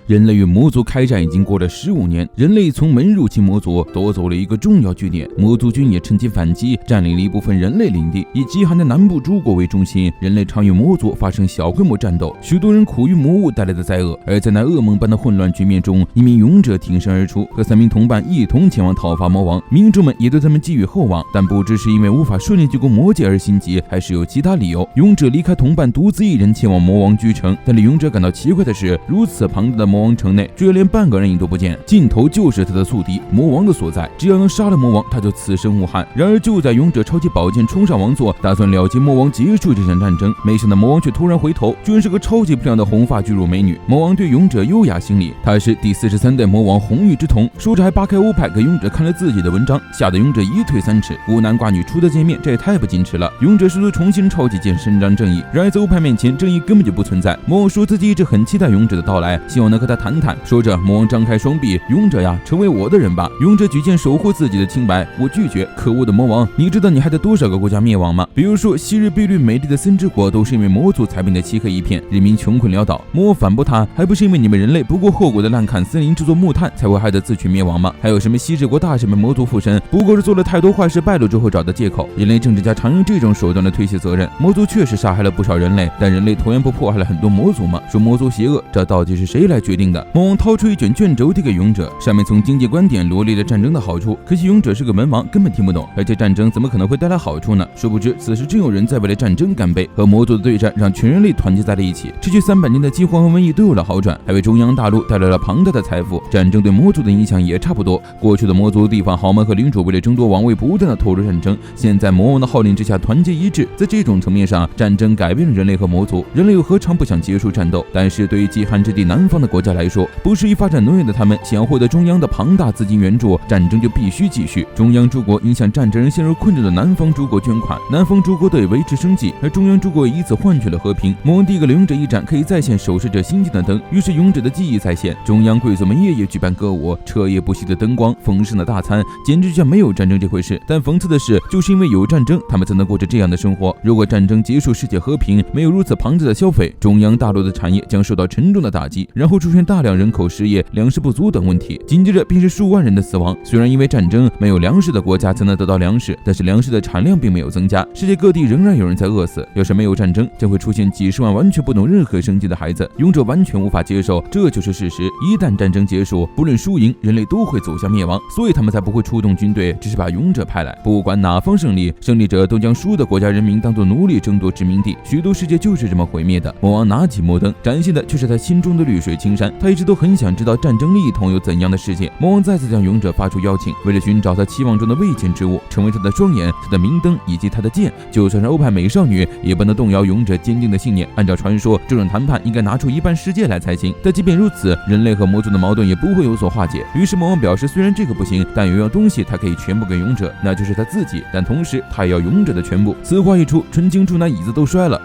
人类与魔族开战已经过了15年，人类从没入侵魔族，夺走了一个重要据点。魔族军也趁机反击，占领了一部分人类领地。以极寒的南部诸国为中心，人类常与魔族发生小规模战斗，许多人苦于魔物带来的灾厄。而在那噩梦般的混乱局面中，一名勇者挺身而出，和3名同伴一同前往讨伐魔王。民众们也对他们寄予厚望，但不知是因为无法顺利救过魔界而心急，还是有其他理由，勇者离开同伴，独自一人前往魔王居城。但令勇者感到奇怪的是，如此庞大的魔王城内，居然连半个人影都不见，尽头就是他的宿敌魔王的所在。只要能杀了魔王，他就此生无憾。然而就在勇者抄起宝剑冲上王座，打算了结魔王，结束这场战争，没想到魔王却突然回头，居然是个超级漂亮的红发巨乳美女。魔王对勇者优雅行礼，她是第43代魔王红玉之瞳。说着还扒开欧派给勇者看了自己的文章，吓得勇者一退3尺。孤男寡女初次见面，这也太不矜持了。勇者试图重新抄起剑伸张正义，然而在欧派面前，正义根本就不存在。魔王说自己一直很期待勇者的到来，希望能和他谈谈。说着，魔王张开双臂，勇者呀，成为我的人吧。勇者举剑守护自己的清白，我拒绝。可恶的魔王，你知道你害得多少个国家灭亡吗？比如说昔日碧绿美丽的森之国，都是因为魔族才变得漆黑一片，人民穷困潦倒。魔王反驳他，还不是因为你们人类不顾后果的滥砍森林制作木炭，才会害得自取灭亡吗？还有什么西之国大神们魔族附身，不过是做了太多坏事败露之后找的借口。人类政治家常用这种手段来推卸责任。魔族确实杀害了不少人类，但人类同样不迫害了很多魔族吗？说魔族邪恶，这到底是谁来决定的？魔王掏出一卷卷轴递给勇者，上面从经济观点罗列了战争的好处。可惜勇者是个文盲，根本听不懂，而且战争怎么可能会带来好处呢？殊不知此时真有人在为了战争干杯。和魔族的对战让全人类团结在了一起，持续300年的饥荒和瘟疫都有了好转，还为中央大陆带来了庞大的财富。战争对魔族的影响也差不多。过去的魔族地方豪门和领主为了争夺王位不断的投入战争，现在魔王的号令之下团结一致。在这种层面上，战争改变了人类和魔族，人类又何尝不想结束战斗？但是对于极寒之地南方的国家来说，不适宜发展农业的他们，想要获得中央的庞大资金援助，战争就必须继续。中央诸国应向战争陷入困境的南方诸国捐款，南方诸国得以维持生计，而中央诸国以此换取了和平。魔王递给了勇者一盏可以再现守视者心境的灯，于是勇者的记忆再现。中央贵族们夜夜举办歌舞，彻夜不息的灯光，丰盛的大餐，简直就像没有战争这回事。但讽刺的是，就是因为有战争，他们才能过着这样的生活。如果战争结束，世界和平，没有如此庞大的消费，中央大陆的产业将受到沉重的打击，然后出现大量人口失业、粮食不足等问题，紧接着便是数万人的死亡。虽然因为战争，没有粮食的国家才能得到粮食，但是粮食的产量并没有增加，世界各地仍然有人在饿死。要是没有战争，将会出现几十万完全不懂任何生计的孩子。勇者完全无法接受，这就是事实。一旦战争结束，不论输赢，人类都会走向灭亡，所以他们才不会出动军队，只是把勇者派来。不管哪方胜利，胜利者都将输的国家人民当作奴隶争夺殖民地。许多世界就是这么毁灭的。魔王拿起魔灯，展现的却是他心中的绿水青山。他一直都很想知道战争另一头有怎样的世界。魔王再次向勇者发出邀请，为了寻找他期望中的未见之物，成为他的双眼、他的明灯以及他的剑。就算是欧派美少女，也不能动摇勇者坚定的信念。按照传说，这种谈判应该拿出一半世界来才行。但即便如此，人类和魔族的矛盾也不会有所化解。于是魔王表示，虽然这个不行，但有样东西他可以全部给勇者，那就是他自己。但同时他也要勇者的全部。此话一出，纯情处男椅子都摔了。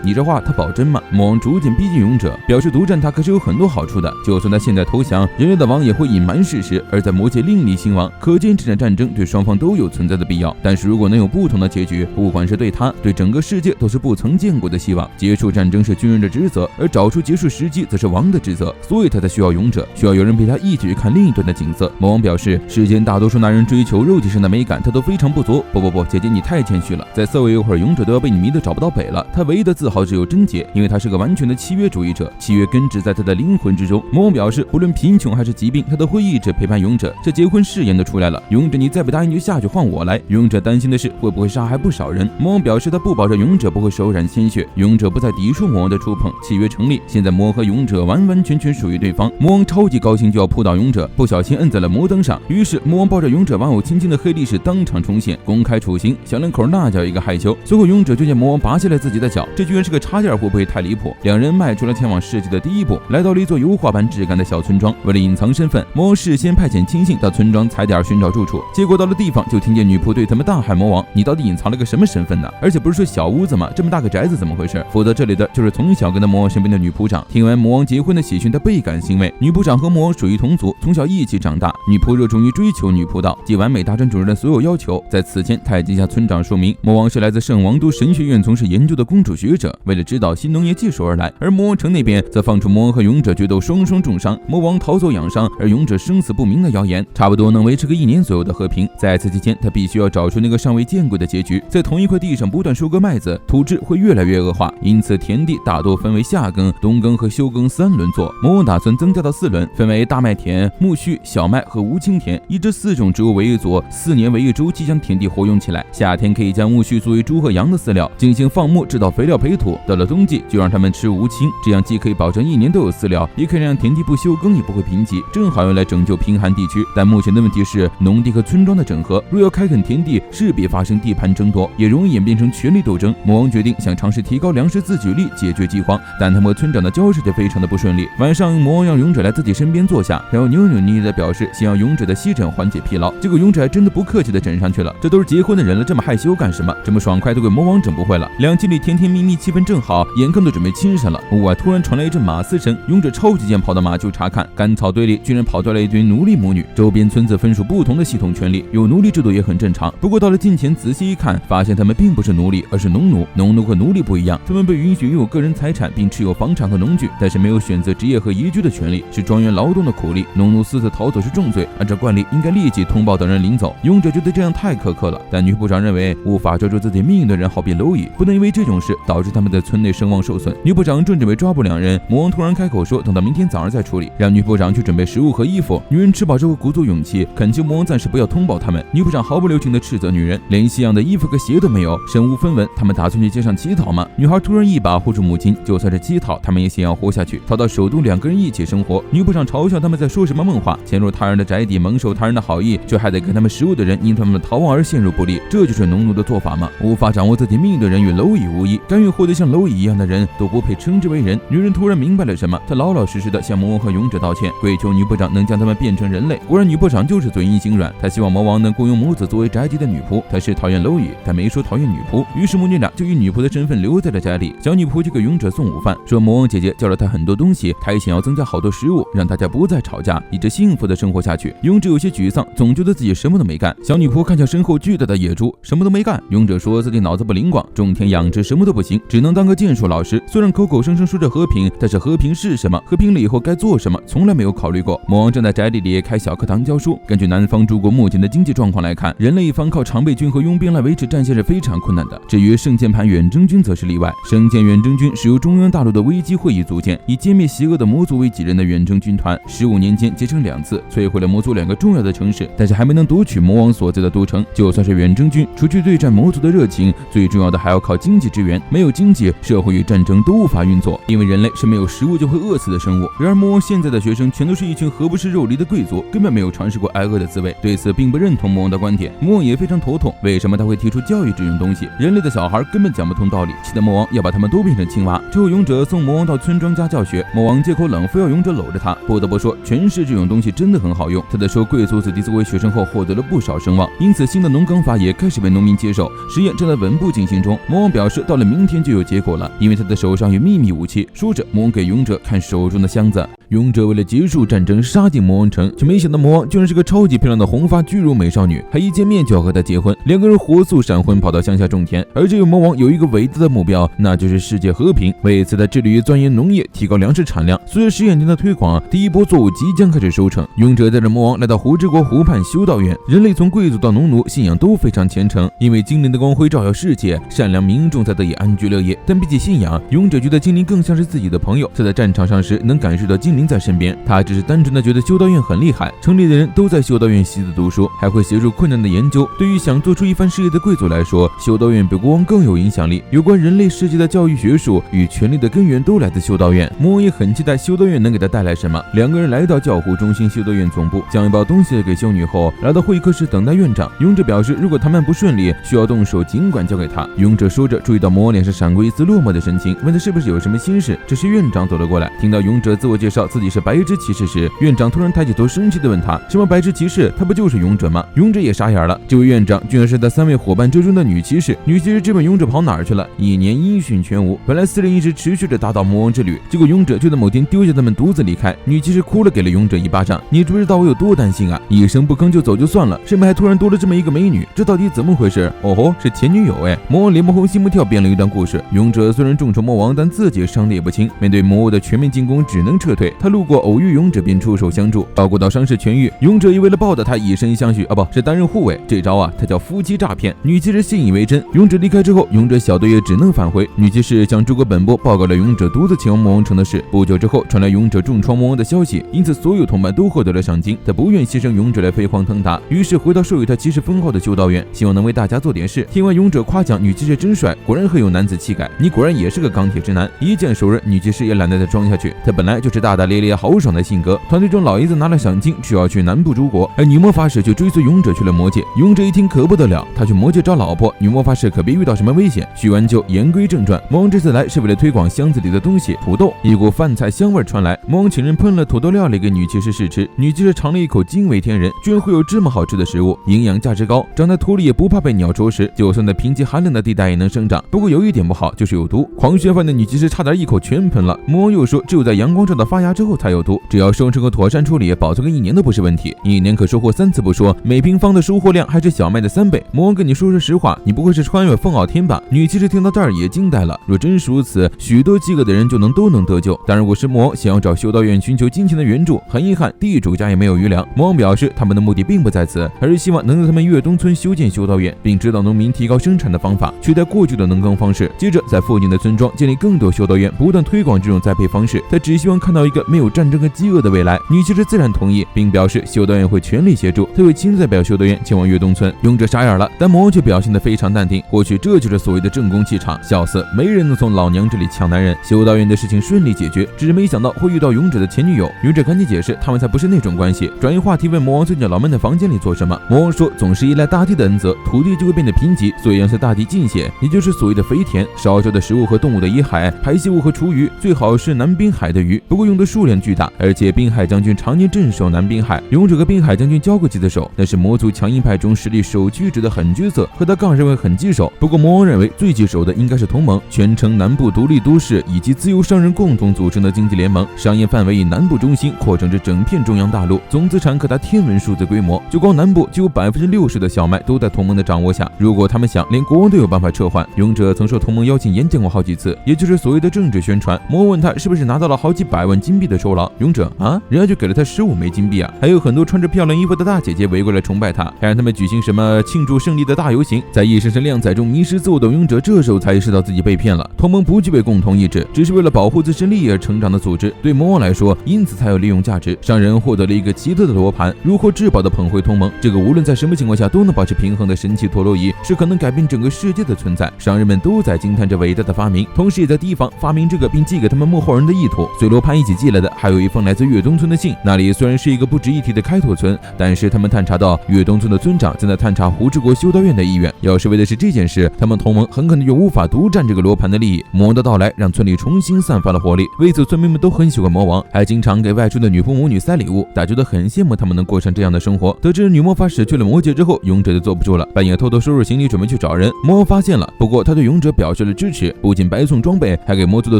你这话他保真吗？魔王逐渐逼近勇者，表示独占他可是有很多好处的。就算他现在投降，人类的王也会隐瞒事实，而在魔界另立新王。可见这场战争对双方都有存在的必要。但是如果能有不同的结局，不管是对他，对整个世界，都是不曾见过的希望。结束战争是军人的职责，而找出结束时机则是王的职责，所以他才需要勇者，需要有人陪他一起去看另一端的景色。魔王表示，世间大多数男人追求肉体上的美感，他都非常不足。不，姐姐你太谦虚了，再色违一会儿，勇者都要被你迷得找不到北了。他唯一的自豪只有贞洁，因为他是个完全的契约主义者，契约根植在他的灵魂之中。魔王表示，不论贫穷还是疾病，他都会一直陪伴勇者。这结婚誓言都出来了，勇者你再不答应就下去换我来。勇者担心的是会不会杀害不少人。魔王表示他不保证勇者不会手染鲜血，勇者不再抵触魔王的触碰，契约成立。现在魔和勇者完完全全属于对方。魔王超级高兴，就要扑倒勇者，不小心摁在了魔灯上。于是魔王抱着勇者玩偶亲亲的黑历史当场重现，公开处刑。小两口那叫一个害羞。随后勇者就见魔王拔下来自己的脚，这居然是个插件，会不会太离谱？两人迈出了前往世界的第一步，来到了一座油画般质感的小村庄。为了隐藏身份，魔王事先派遣亲信到村庄踩点寻找住处，结果到了地方就听见女仆对他们大喊：魔王，你到底隐藏了个什么身份呢？而且不是说小屋子吗？这么大个宅子怎么回事？负责这里的就是从小跟在魔王身边的女仆长。听完魔王结婚的喜讯，他倍感欣慰。女仆长和魔王属于同族，从小一起长大。女仆热衷于追求女仆道，既完美达成主人的所有要求。在此前，他已经向村长说明，魔王是来自圣王都神学院从事研究的公主学者，为了指导新农业技术而来。而魔王城那边则放出魔王和勇者决斗都双双重伤，魔王逃走养伤，而勇者生死不明的谣言，差不多能维持个1年左右的和平。在此期间，他必须要找出那个尚未见过的结局。在同一块地上不断收割麦子，土质会越来越恶化，因此田地大多分为夏耕、冬耕和休耕3轮做。魔王打算增加到4轮，分为大麦田、苜蓿、小麦和无青田，以这4种植物为一组，4年为一周期将田地活用起来。夏天可以将苜蓿作为猪和羊的饲料，进行放牧，制造肥料培土。到了冬季，就让他们吃无青，这样既可以保证1年都有饲料，也可以让田地不休耕也不会贫瘠，正好用来拯救贫寒地区。但目前的问题是农地和村庄的整合，若要开垦田地，势必发生地盘争夺，也容易演变成权力斗争。魔王决定想尝试提高粮食自给率，解决饥荒，但他和村长的交涉就非常的不顺利。晚上，魔王让勇者来自己身边坐下，然后扭扭捏捏的表示想要勇者的吸枕缓解疲劳。结果勇者还真的不客气的枕上去了。这都是结婚的人了，这么害羞干什么？这么爽快都给魔王整不会了。2情侣甜甜蜜蜜，气氛正好，眼看都准备亲上了。屋外突然传来一阵马嘶声，勇者超级健跑到马厩查看，干草堆里居然跑出来一堆奴隶母女。周边村子分属不同的系统权利，有奴隶制度也很正常。不过到了近前仔细一看，发现他们并不是奴隶，而是农奴。农奴和奴隶不一样，他们被允许拥有个人财产，并持有房产和农具，但是没有选择职业和移居的权利，是庄园劳动的苦力。农奴私自逃走是重罪，按照惯例应该立即通报等人领走。勇者觉得这样太苛刻了，但女部长认为无法抓住自己命运的人好比蝼蚁，不能因为这种事导致他们在村内声望受损。女部长正准备抓捕2人，魔王突然开口说等到明天早上再处理，让女部长去准备食物和衣服。女人吃饱之后鼓足勇气，恳求魔王暂时不要通报他们。女部长毫不留情地斥责女人，连西洋的衣服和鞋都没有，身无分文，他们打算去街上乞讨吗？女孩突然一把护住母亲，就算是乞讨，他们也想要活下去，逃到首都，2个人一起生活。女部长嘲笑他们在说什么梦话，潜入他人的宅邸，蒙受他人的好意，却还得给他们食物的人因他们的逃亡而陷入不利，这就是农奴的做法吗？无法掌握自己命运的人与蝼蚁无异，甘愿活得像蝼蚁一样的人都不配称之为人。女人突然明白了什么，她老老实实的向魔王和勇者道歉，跪求女部长能将他们变成人类。果然女部长就是嘴硬心软，她希望魔王能雇佣母子作为宅邸的女仆。她是讨厌蝼蚁，但没说讨厌女仆，于是母女俩就以女仆的身份留在了宅里。小女仆就给勇者送午饭，说魔王姐姐教了她很多东西，她也想要增加好多食物，让大家不再吵架，一直幸福的生活下去。勇者有些沮丧，总觉得自己什么都没干。小女仆看向身后巨大的野猪，什么都没干。勇者说自己脑子不灵光，种田养殖什么都不行，只能当个剑术老师。虽然口口声声说着和平，但是和平是什么？和平了以后该做什么？从来没有考虑过。魔王正在宅邸里开小课堂教书。根据南方诸国目前的经济状况来看，人类一方靠常备军和佣兵来维持战线是非常困难的。至于圣剑盘远征军则是例外。圣剑远征军是由中央大陆的危机会议组建，以歼灭邪恶的魔族为己任的远征军团。15年间结成2次，摧毁了魔族2个重要的城市，但是还没能夺取魔王所在的都城。就算是远征军，除去对战魔族的热情，最重要的还要靠经济支援。没有经济，社会与战争都无法运作，因为人类是没有食物就会饿死的生物。然而魔王现在的学生全都是一群何不食肉糜的贵族，根本没有尝试过挨饿的滋味，对此并不认同魔王的观点。魔王也非常头痛，为什么他会提出教育这种东西？人类的小孩根本讲不通道理，气得魔王要把他们都变成青蛙。之后勇者送魔王到村庄家教学，魔王借口冷，非要勇者搂着他。不得不说，权势这种东西真的很好用。他在收贵族子弟作为学生后获得了不少声望，因此新的农耕法也开始被农民接受。实验正在稳步进行中。魔王表示到了明天就有结果了，因为他的手上有秘密武器。说着，魔王给勇者看手中的箱子。勇者为了结束战争杀进魔王城，却没想到魔王居然是个超级漂亮的红发巨乳美少女，还一见面就要和她结婚。2个人火速闪婚，跑到乡下种田。而这位魔王有一个伟大的目标，那就是世界和平。为此他致力于钻研农业，提高粮食产量。随着实验田的推广，第一波作物即将开始收成。勇者带着魔王来到湖之国湖畔修道院。人类从贵族到农奴，信仰都非常虔诚，因为精灵的光辉照耀世界，善良民众才得以安居乐业。但比起信仰，勇者觉得精灵更像是自己的朋友。他在战场上时能感受到精灵在身边，他只是单纯的觉得修道院很厉害，城里的人都在修道院习字读书，还会协助困难的研究。对于想做出一番事业的贵族来说，修道院比国王更有影响力。有关人类世界的教育学术与权力的根源都来自修道院。魔王也很期待修道院能给他带来什么。2个人来到教湖中心修道院总部，将一包东西给修女后，来到会客室等待院长。勇者表示，如果谈判不顺利，需要动手，尽管交给他。勇者说着，注意到魔王脸上闪过一丝落寞的神情，问他是不是有什么心事。这时院长走了过来，听到勇者自我介绍自己是白之骑士时，院长突然抬起头，生气地问他：什么白之骑士？他不就是勇者吗？勇者也傻眼了，这位院长居然是他3位伙伴之中的女骑士。女骑士质问勇者跑哪儿去了，1年音讯全无。本来4人一直持续着打倒魔王之旅，结果勇者就在某天丢下他们独自离开。女骑士哭了，给了勇者一巴掌。你知不知道我有多担心啊？一声不吭就走就算了，身边还突然多了这么一个美女，这到底怎么回事？哦吼，是前女友哎！魔王脸不红心不跳，编了一段故事。勇者虽然众筹魔王，但自己伤得也不轻，面对魔王的全面进攻，只能撤退。他路过偶遇勇者便出手相助，照顾到伤势痊愈。勇者也为了报答他以身相许，是担任护卫。这招他叫夫妻诈骗。女骑士信以为真。勇者离开之后，勇者小队也只能返回。女骑士向诸葛本部报告了勇者独自前往魔王城的事。不久之后，传来勇者重创魔王的消息，因此所有同伴都获得了赏金。他不愿牺牲勇者来飞黄腾达，于是回到授予他骑士封号的修道院，希望能为大家做点事。听完勇者夸奖女骑士真帅，果然很有男子气概，你果然也是个钢铁直男。一见熟人，女骑士也懒得再装下去，她本来就是大大咧咧豪爽的性格。团队中老爷子拿了赏金，就要去南部诸国，而女魔法使却追随勇者去了魔界。勇者一听可不得了，他去魔界找老婆，女魔法使可别遇到什么危险。叙完旧，言归正传，魔王这次来是为了推广箱子里的东西土豆。一股饭菜香味传来，魔王请人喷了土豆料理给女骑士试吃，女骑士尝了一口，惊为天人，居然会有这么好吃的食物，营养价值高，长在土里也不怕被鸟啄食，就算在贫瘠寒冷的地带也能生长。不过有一点不好，就是有毒。狂血饭的女骑士差点一口全喷了。魔王又说，只有在阳光照到发芽之后才有毒，只要收成和妥善处理，保存个1年都不是问题。1年可收获3次不说，每平方的收获量还是小麦的3倍。魔王跟你说实话，你不会是穿越凤傲天吧？女骑士听到这儿也惊呆了。若真是如此，许多饥饿的人都能得救。但如果是魔王想要找修道院寻求金钱的援助，很遗憾，地主家也没有余粮。魔王表示，他们的目的并不在此，而是希望能在他们越东村修建修道院，并指导农民提高生产的方法，取代过去的农耕方式。接着在附近的村庄建立更多修道院，不断推广这种栽培方式。他只希望看到一个没有战争和饥饿的未来。女骑士自然同意，并表示修道院会全力协助，他会亲自代表修道院前往越东村。勇者傻眼了，但魔王却表现得非常淡定，或许这就是所谓的正宫气场。笑死，没人能从老娘这里抢男人。修道院的事情顺利解决，只是没想到会遇到勇者的前女友。勇者赶紧解释，他们才不是那种关系。转移话题问魔王最近老闷在房间里做什么。魔王说，总是依赖大地的恩泽，土地就会变得贫瘠，所以要向大地进献，也就是所谓的肥田。烧焦的食物和动物的遗骸、排泄物和厨余，最好是南滨海的鱼，不过用的数量巨大，而且滨海将军常年镇守南滨海。勇者和滨海将军交过几次手，那是魔族强硬派中实力首屈一指的狠角色，和他杠上会很棘手。不过魔王认为最棘手的应该是同盟，全城南部独立都市以及自由商人共同组成的经济联盟，商业范围以南部中心扩展至整片中央大陆，总资产可达天文数字规模。就光南部就有60%的小麦都在同盟的掌握下，如果他们想，连国王都有办法撤换。勇者曾受同盟邀请演讲过好几次，也就是所谓的政治宣传。魔王问他是不是拿到了好几百万金币的酬劳，勇者人家就给了他15枚金币啊！还有很多穿着漂亮衣服的大姐姐围过来崇拜他，还让他们举行什么庆祝胜利的大游行。在一声声靓仔中迷失自我的勇者，这时候才意识到自己被骗了。同盟不具备共同意志，只是为了保护自身利益而成长的组织，对魔王来说，因此才有利用价值。商人获得了一个奇特的罗盘，如获至宝的捧回同盟，这个无论在什么情况下都能保持平衡的神奇陀螺仪，是可能改变整个世界的存在。商人们都在惊叹着伟大的发明，同时也在提防发明这个并寄给他们幕后人的意图。随罗盘一起寄来的还有一封来自越东村的信，那里虽然是一个不值一提的开拓村，但是他们探查到越东村的村长正在探查胡之国修道院的意愿，要是为的是这件事，他们同盟很可能就无法独占这个罗盘的利益。魔王的到来让村里重新散发了活力，为此村民们都很喜欢魔王，还经常给外出的女仆母女塞礼物，大家都很羡慕他们能过上这样的生活。得知女魔法使去了魔界之后，勇者就坐不住了，半夜偷偷收拾行李准备去找人。魔王发现了，不过他对勇者表示了支持，不仅白送装备，还给魔族的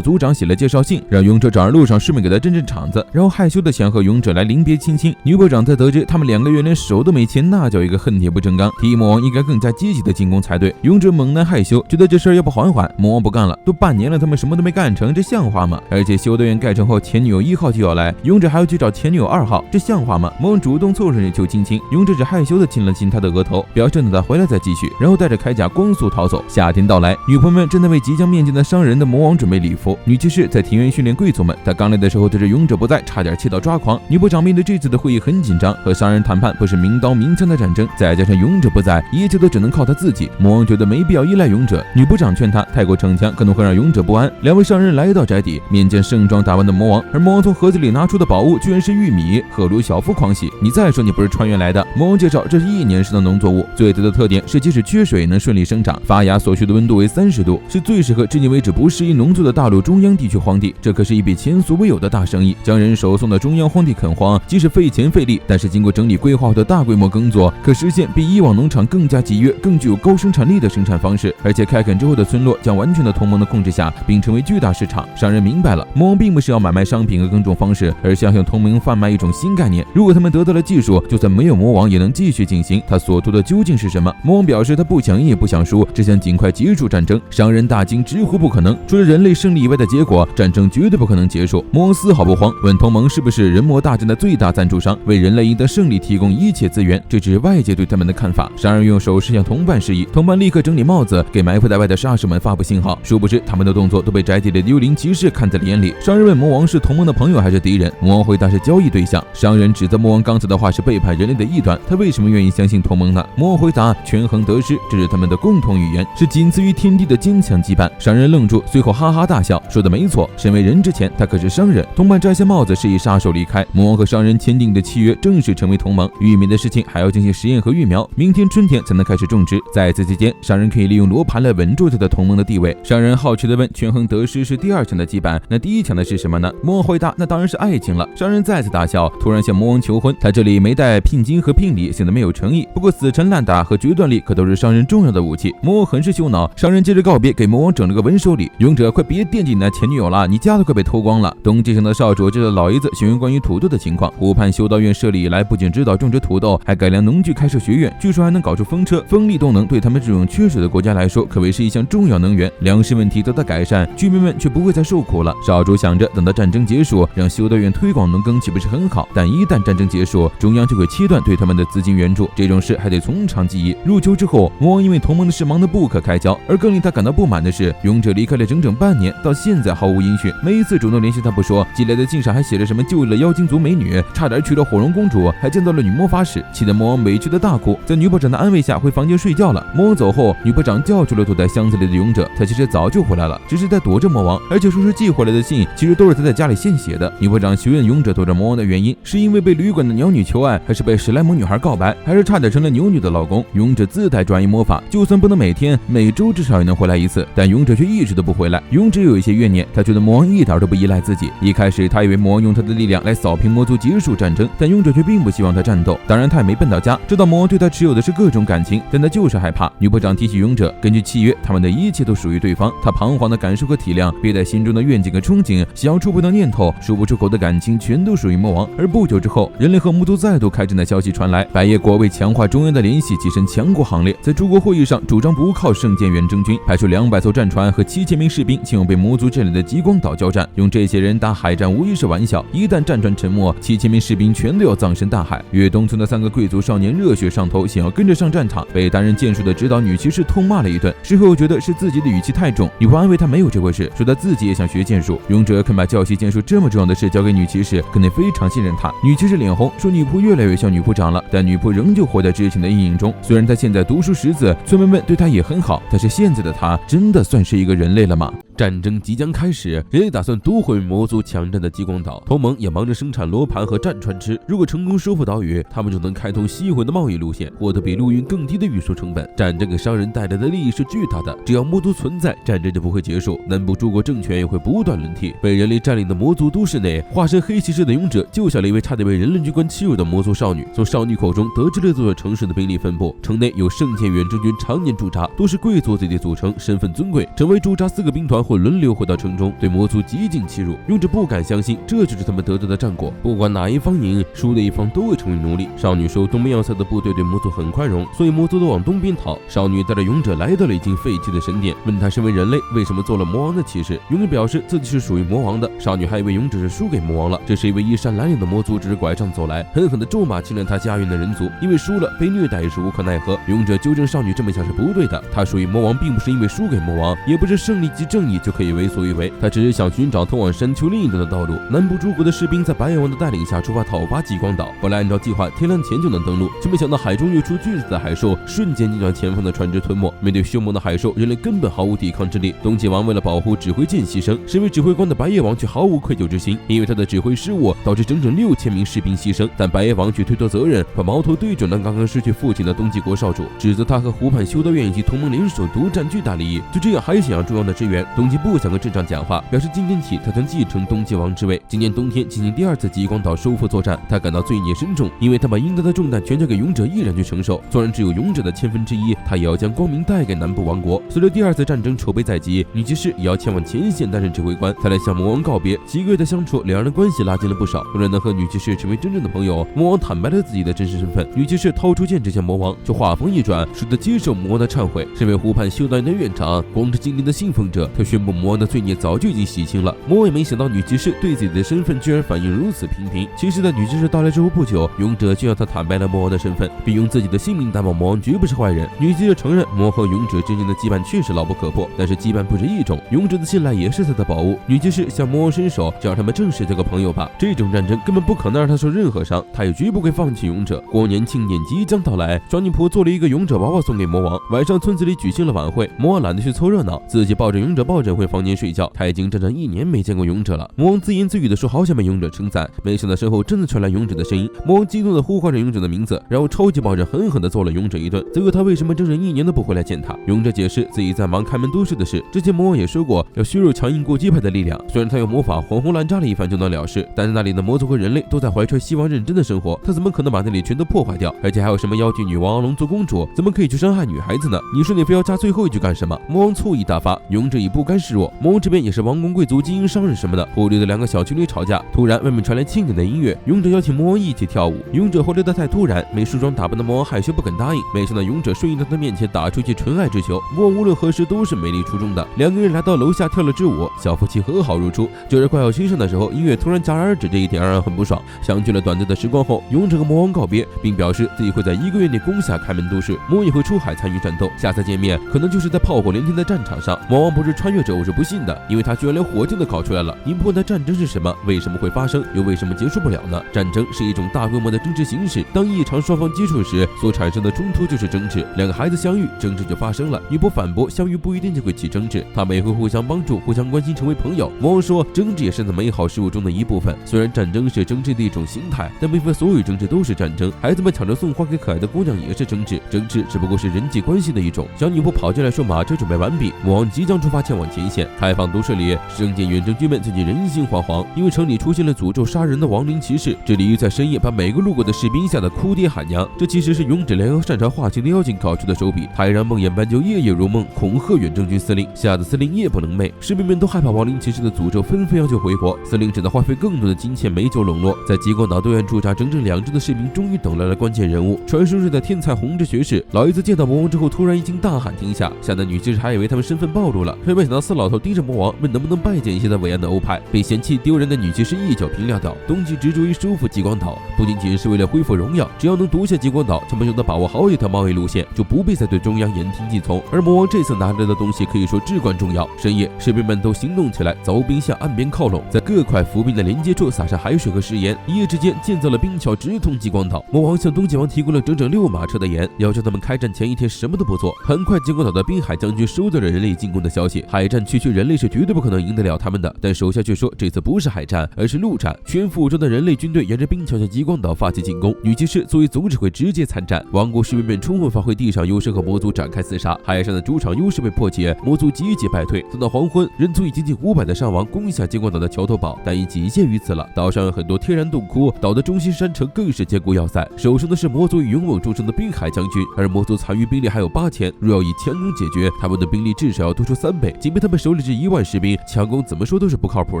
族长写了介绍信，让勇者找人路上顺便给他镇镇场子，然后害羞的想和勇者来临别亲亲。女部长在得知他们2个月连手都没牵，那叫一个恨铁不成钢，提议魔王应该更加积极的进攻才对。勇者猛然害羞，觉得这事儿要不缓缓。魔王不干了，都半年了，他们什么都没干成，这像话吗？而且修道院盖成后，前女友1号就要来，勇者还要去找前女友2号，这像话吗？魔王主动凑上去求亲亲，勇者只害羞的亲了亲他的额头，表示等他回来再继续，然后带着铠甲光速逃走。夏天到来，女仆们正在为即将面见的商人的魔王准备礼服。女骑士在庭院训练贵族们，她刚来的时候得知勇者不在，差点气到抓狂。女部长面对这次的会议很紧张，和商人谈判不是明刀明枪的战争，再加上勇者不在，一切都只能靠他自己。魔王觉得没必要依赖勇者，女部长劝他太过逞强可能会让勇者不安。2位商人来到宅邸，面见盛装打扮的魔王，而魔王从盒子里拿出的宝物居然是玉米。赫鲁晓夫狂喜，你再说你不是穿越来的？魔王介绍这是1年生的农作物，最大的特点是即使缺水也能顺利生长，发芽所需的温度为30度，是最适合至今为止不适宜农作的大陆中央地区荒地。这可是一笔前所未有的大生意，将人手送到中央荒地垦荒，即使费钱费力，但是经过整理规划后的大规模耕作，可实现比以往农场更加集约、更具有高生产力的生产方式。而且开垦之后的村落将完全的同盟的控制下，并成为巨大市场。商人明白了，魔王并不是要买卖商品和耕种方式，而是要向同盟贩卖一种新概念。如果他们得到了技术，就算没有魔王也能继续进行。他所图的究竟是什么？魔王表示他不想赢也不想输，只想尽快结束战争。商人大惊，直呼不可能，除了人类胜利以外的结果，战争绝对不可能结束。魔王丝毫不慌，问同盟是不是人魔大战的最大赞助商，为人类赢得胜利提供一切资源，这只是外界对他们的看法。商人用手势向同伴示意，同伴立刻整理帽子，给埋伏在外的杀手们发布信号。殊不知他们的动作都被宅邸的幽灵骑士看在了眼里。商人问魔王是同盟的朋友还是敌人，魔王回答是交易对象。商人指责魔王刚才的话是背叛人类的异端，他为什么愿意相信同盟呢？魔王回答权衡得失，这是他们的共同语言，是仅次于天地的坚强羁绊。商人愣住，随后哈哈大笑，说的没错，身为人之前他可是商人。同伴摘下帽子示意杀手离开。魔王和商人签订的契约正式成为同盟。玉米的事情还要进行实验和育苗，明天春天才能开始种植。在此期间，商人可以利用罗盘来稳住他的同盟的地位。商人好奇地问，权衡得失是第二强的羁绊，那第一强的是什么呢？魔王回答，那当然是爱情了。商人再次大笑，突然向魔王求婚。他这里没带聘金和聘礼，显得没有诚意。不过死缠烂打和决断力可都是商人重要的武器。魔王很是羞恼，商人接着告别，给魔王整了个文手礼。勇者，快别惦记你的前女友了，你家都快被偷光了。冬季上的少主知道老爷子询问关于土豆的情况。湖畔修道院设立以来，不仅指导种植土豆，还改良农具，开设学院，据说还能搞出风车、风力动能，对他们这种缺水的国家来说，可谓是一项重要能源。粮食问题得到改善，居民们却不会再受苦了。少主想着，等到战争结束，让修道院推广农耕，岂不是很好？但一旦战争结束，中央就会切断对他们的资金援助，这种事还得从长计议。入秋之后，魔王因为同盟的事忙得不可开交，而更令他感到不满的是，勇者离开了整整半年，到现在毫无音讯。每一次主动联系他不说，寄来的信上还写着什么救了妖精族美女，差点娶了火龙公主，还见到了女魔法使，气得魔王委屈的大哭。在女部长的安慰下，回房间睡觉了。魔王走后，女部长叫住了躲在箱子里的勇者，他其实早就回来了，只是在躲着魔王，而且说是寄回来的信，其实都是他在家里现写的。女部长询问勇者躲着魔王的原因，是因为被旅馆的鸟女求爱，还是被史莱姆女孩告白，还是差点成了牛女的老公？勇者自带转移魔法，就算不能每天，每周至少也能回来一次，但勇者却一直都不回来。勇者有一些怨念，他觉得魔王一点都不依赖自己。一开始他以为魔王用他的力量来扫平魔族，结束战争，但勇者却并不希望他战斗。当然他也没笨到家，知道魔王对他持有的是各种感情，但他就是害怕。女部长提醒勇者，根据契约，他们的一切都属于对方。他彷徨的感受和体谅，憋在心中的愿景和憧憬，想要触碰的念头，说不出口的感情，全都属于魔王。而不久之后，人类和魔族再度开战的消息传来，百叶国为强化中央的联系，跻身强国行列。在诸国会议上，主张不靠圣剑远征军，派出200艘战船和7000名士兵前往被魔族占领的极光岛交战。用这些人打海战无疑是玩笑，一旦战船沉没，7000名士兵全都要葬身大海。越东村的3个贵族少年热血上头，想要跟着上战场，被担任剑术的指导女骑士痛骂了一顿。事后觉得是自己的语气太重，女仆安慰他没有这回事，说他自己也想学剑术。勇者肯把教习剑术这么重要的事交给女骑士，肯定非常信任她。女骑士脸红，说女仆越来越像女仆长了，但女仆仍旧活在之前的阴影中。虽然她现在读书识字，村民们对她也很好，但是现在的她真的算是一个人类了吗？战争即将开始，人类打算夺回魔族强占的极光岛，同盟也忙着生产罗盘和战船吃。如果成功收复岛屿，他们就能开通西回的贸易路线，获得比陆运更低的运输成本。战争给商人带来的利益是巨大的，只要魔族存在，战争就不会结束，南部诸国政权也会不断轮替。被人类占领的魔族都市内，化身黑骑士的勇者救下了一位差点被人类军官欺辱的魔族少女。从少女口中得知了这座城市的兵力分布，城内有圣剑远征军常年驻扎，都是贵族子弟组成，身份尊贵，成为驻扎4个兵团或轮流回到城中，对魔族极尽欺辱。勇者不敢相信，这就是他们得到的战果。不管哪一方赢，输的一方都会成为奴隶。少女说，东边要塞的部队对魔族很宽容，所以魔族都往东边逃。少女带着勇者来到了已经废弃的神殿，问他身为人类为什么做了魔王的骑士。勇者表示自己是属于魔王的。少女还以为勇者是输给魔王了。这是一位衣衫褴褛的魔族，指着拐杖走来，狠狠地咒骂侵略他家园的人族，因为输了被虐待也是无可奈何。勇者纠正少女这么想是不对的，他属于魔王并不是因为输给魔王，也不是胜利即正义就可以为所欲为，他只是想寻找通往山丘另一端的道路。南部诸国的士兵在白眼王的带领下出发讨伐极光岛，本来按照计划天亮前就能登陆，却没想到海中跃出巨大的海兽，瞬间将前方的船只吞没。面对凶猛的海兽，人类根本毫无抵抗之力。冬季王为了保护指挥舰牺牲，身为指挥官的白夜王却毫无愧疚之心，因为他的指挥失误导致整整6000名士兵牺牲，但白夜王却推脱责任，把矛头对准了刚刚失去父亲的冬季国少主，指责他和湖畔修道院以及同盟联手独占巨大利益，就这样还想要中央的支援。冬季不想跟镇长讲话，表示今天起他将继承冬季王之位。今年冬天进行第2次极光岛收复作战，他感到罪孽深重，因为他把应得的重担全交给勇者一人去承受，虽然只有勇者的1/1000，他也要将光明带给南部王国。随着第2次战争筹备在即，女骑士也要前往前线担任指挥官，他来向魔王告别。几个月的相处，两人的关系拉近了不少。为了能和女骑士成为真正的朋友，魔王坦白了自己的真实身份。女骑士掏出剑指向魔王，却话锋一转，说得接受魔王的忏悔。身为湖畔修道院的院长，光之精灵的信奉者，他宣布魔王的罪孽早就已经洗清了。魔王也没想到女骑士对自己的身份居然反应如此平平。其实，在女骑士到来之后不久，勇者就向她坦白了魔王的身份，并用自己的性命担保魔王绝不是坏人。女骑士承认魔王和勇者之间的羁绊确实牢不可破，但是羁绊不止一种，勇者的信赖也是他的宝物。女骑士向魔王伸手，就让他们正式交个朋友吧。这种战争根本不可能让他受任何伤，他也绝不会放弃勇者。过年庆典即将到来，小女仆做了一个勇者娃娃送给魔王。晚上村子里举行了晚会，魔王懒得去凑热闹，自己抱着勇者抱枕回房间睡觉。他已经整整1年没见过勇者了。魔王自言自语的说好想被勇者称赞，没想到身后真的传来勇者的声音。魔王激动的呼唤着勇者的名字，然后超级抱枕狠狠的揍了勇者一顿，责怪他为什么整整1年都不回来见他。勇者解释自己在忙开门都市的事，之前魔王也说过要削弱强硬过激派的力量，虽然他用魔法黄红滥炸了一番就能了事，但是那里的魔族和人类都在怀揣希望认真的生活，他怎么可能把那里全都破坏掉？而且还有什么妖姬女王、龙族公主，怎么可以去伤害女孩子呢？你说你非要加最后一句干什么？魔王醋意大发，勇者已不甘示弱。魔王这边也是王公贵族、精英商人什么的，忽略的2个小情侣吵架。突然外面传来庆典的音乐，勇者邀请魔王一起跳舞。勇者回来的太突然，没梳妆打扮的魔王害羞不肯答应。没想到勇者顺应到他面前打出去纯爱之球，魔王无论何时都是美丽出众的。2个人来到楼下跳了支舞，小夫妻和好如初。就在快要亲上的时候，音乐突然戛然而止，这一点让人很不爽。相聚了短暂的时光后，勇者和魔王告别，并表示自己会在1个月内攻下开门都市，魔王也会出海参与战斗。下次见面可能就是在炮火连天的战场上。魔王不是穿越者，我是不信的，因为他居然连火箭都搞出来了。你不问他战争是什么，为什么会发生，又为什么结束不了呢？战争是一种大规模的政治形式，当异常双方接触时所产生的冲突就是争执。2个孩子相遇，争执就发生了。女仆反驳，相遇不一定就会起争执，他们也会互相帮助、互相关心，成为朋友。魔王说，争执也是在美好事物中的一部分。虽然战争是争执的一种形态，但并非所有争执都是战争。孩子们抢着送花给可爱的姑娘也是争执，争执只不过是人际关系的一种。小女仆跑进来说马车准备完毕，魔王即将出发前往前线。开放都市里，圣剑远征军们最近人心惶惶，因为城里出现了诅咒杀人的亡灵骑士。这鲤鱼在深夜把每个路过的士兵吓得哭爹喊娘。这其实是勇者联合擅长化形的妖精搞出的手笔，还让梦魇斑鸠夜夜如梦，恐吓远征军司令，吓得司令夜不能寐。士兵们都害怕亡灵骑士的诅咒，纷纷要求回国。司令只得花费更多的金钱美酒笼络。在极光岛对岸驻扎整整2周的士兵终于等来了关键人物，传说中的天才红之学士。老爷子见到魔王之后突然一惊，大喊停下，吓得女骑士还以为他们身份暴露了，却没想到4老头盯着魔王问能不能拜见一些他伟岸的欧派。被嫌弃丢人的女骑士一脚平撂倒。冬季执着于收复极光岛，不仅仅是为了恢复荣耀，只要能夺下极光岛，就就能把握好几条贸易路线，就不必再对中央言听计从。而魔王这次拿来的东西可以说至关重要。深夜，士兵们都行动起来，凿冰向岸边靠拢，在各块浮冰的连接处撒上海水和食盐，一夜之间建造了冰桥直通极光岛。魔王向东极王提供了整整6马车的盐，要求他们开战前1天什么都不做。很快，极光岛的滨海将军收到了人类进攻的消息，海战区区人类是绝对不可能赢得了他们的。但手下却说这次不是海战，而是陆战。全副武装的人类军队沿着冰桥向极光岛发起进攻，女骑士作为总指挥直接参战。王国士兵们充分发挥地上优势，和魔族展开厮杀。海上的主场优势被破解，魔族节节败退。等到黄昏，人族已经近500的伤亡攻下极光岛的桥头堡，但已仅限于此了。岛上有很多天然洞窟，岛的中心山城更是坚固要塞。守城的是魔族勇猛终生的滨海将军，而魔族残余兵力还有8000，若要以强攻解决，他们的兵力至少要多出3倍。仅凭他们手里这1万士兵，强攻怎么说都是不靠谱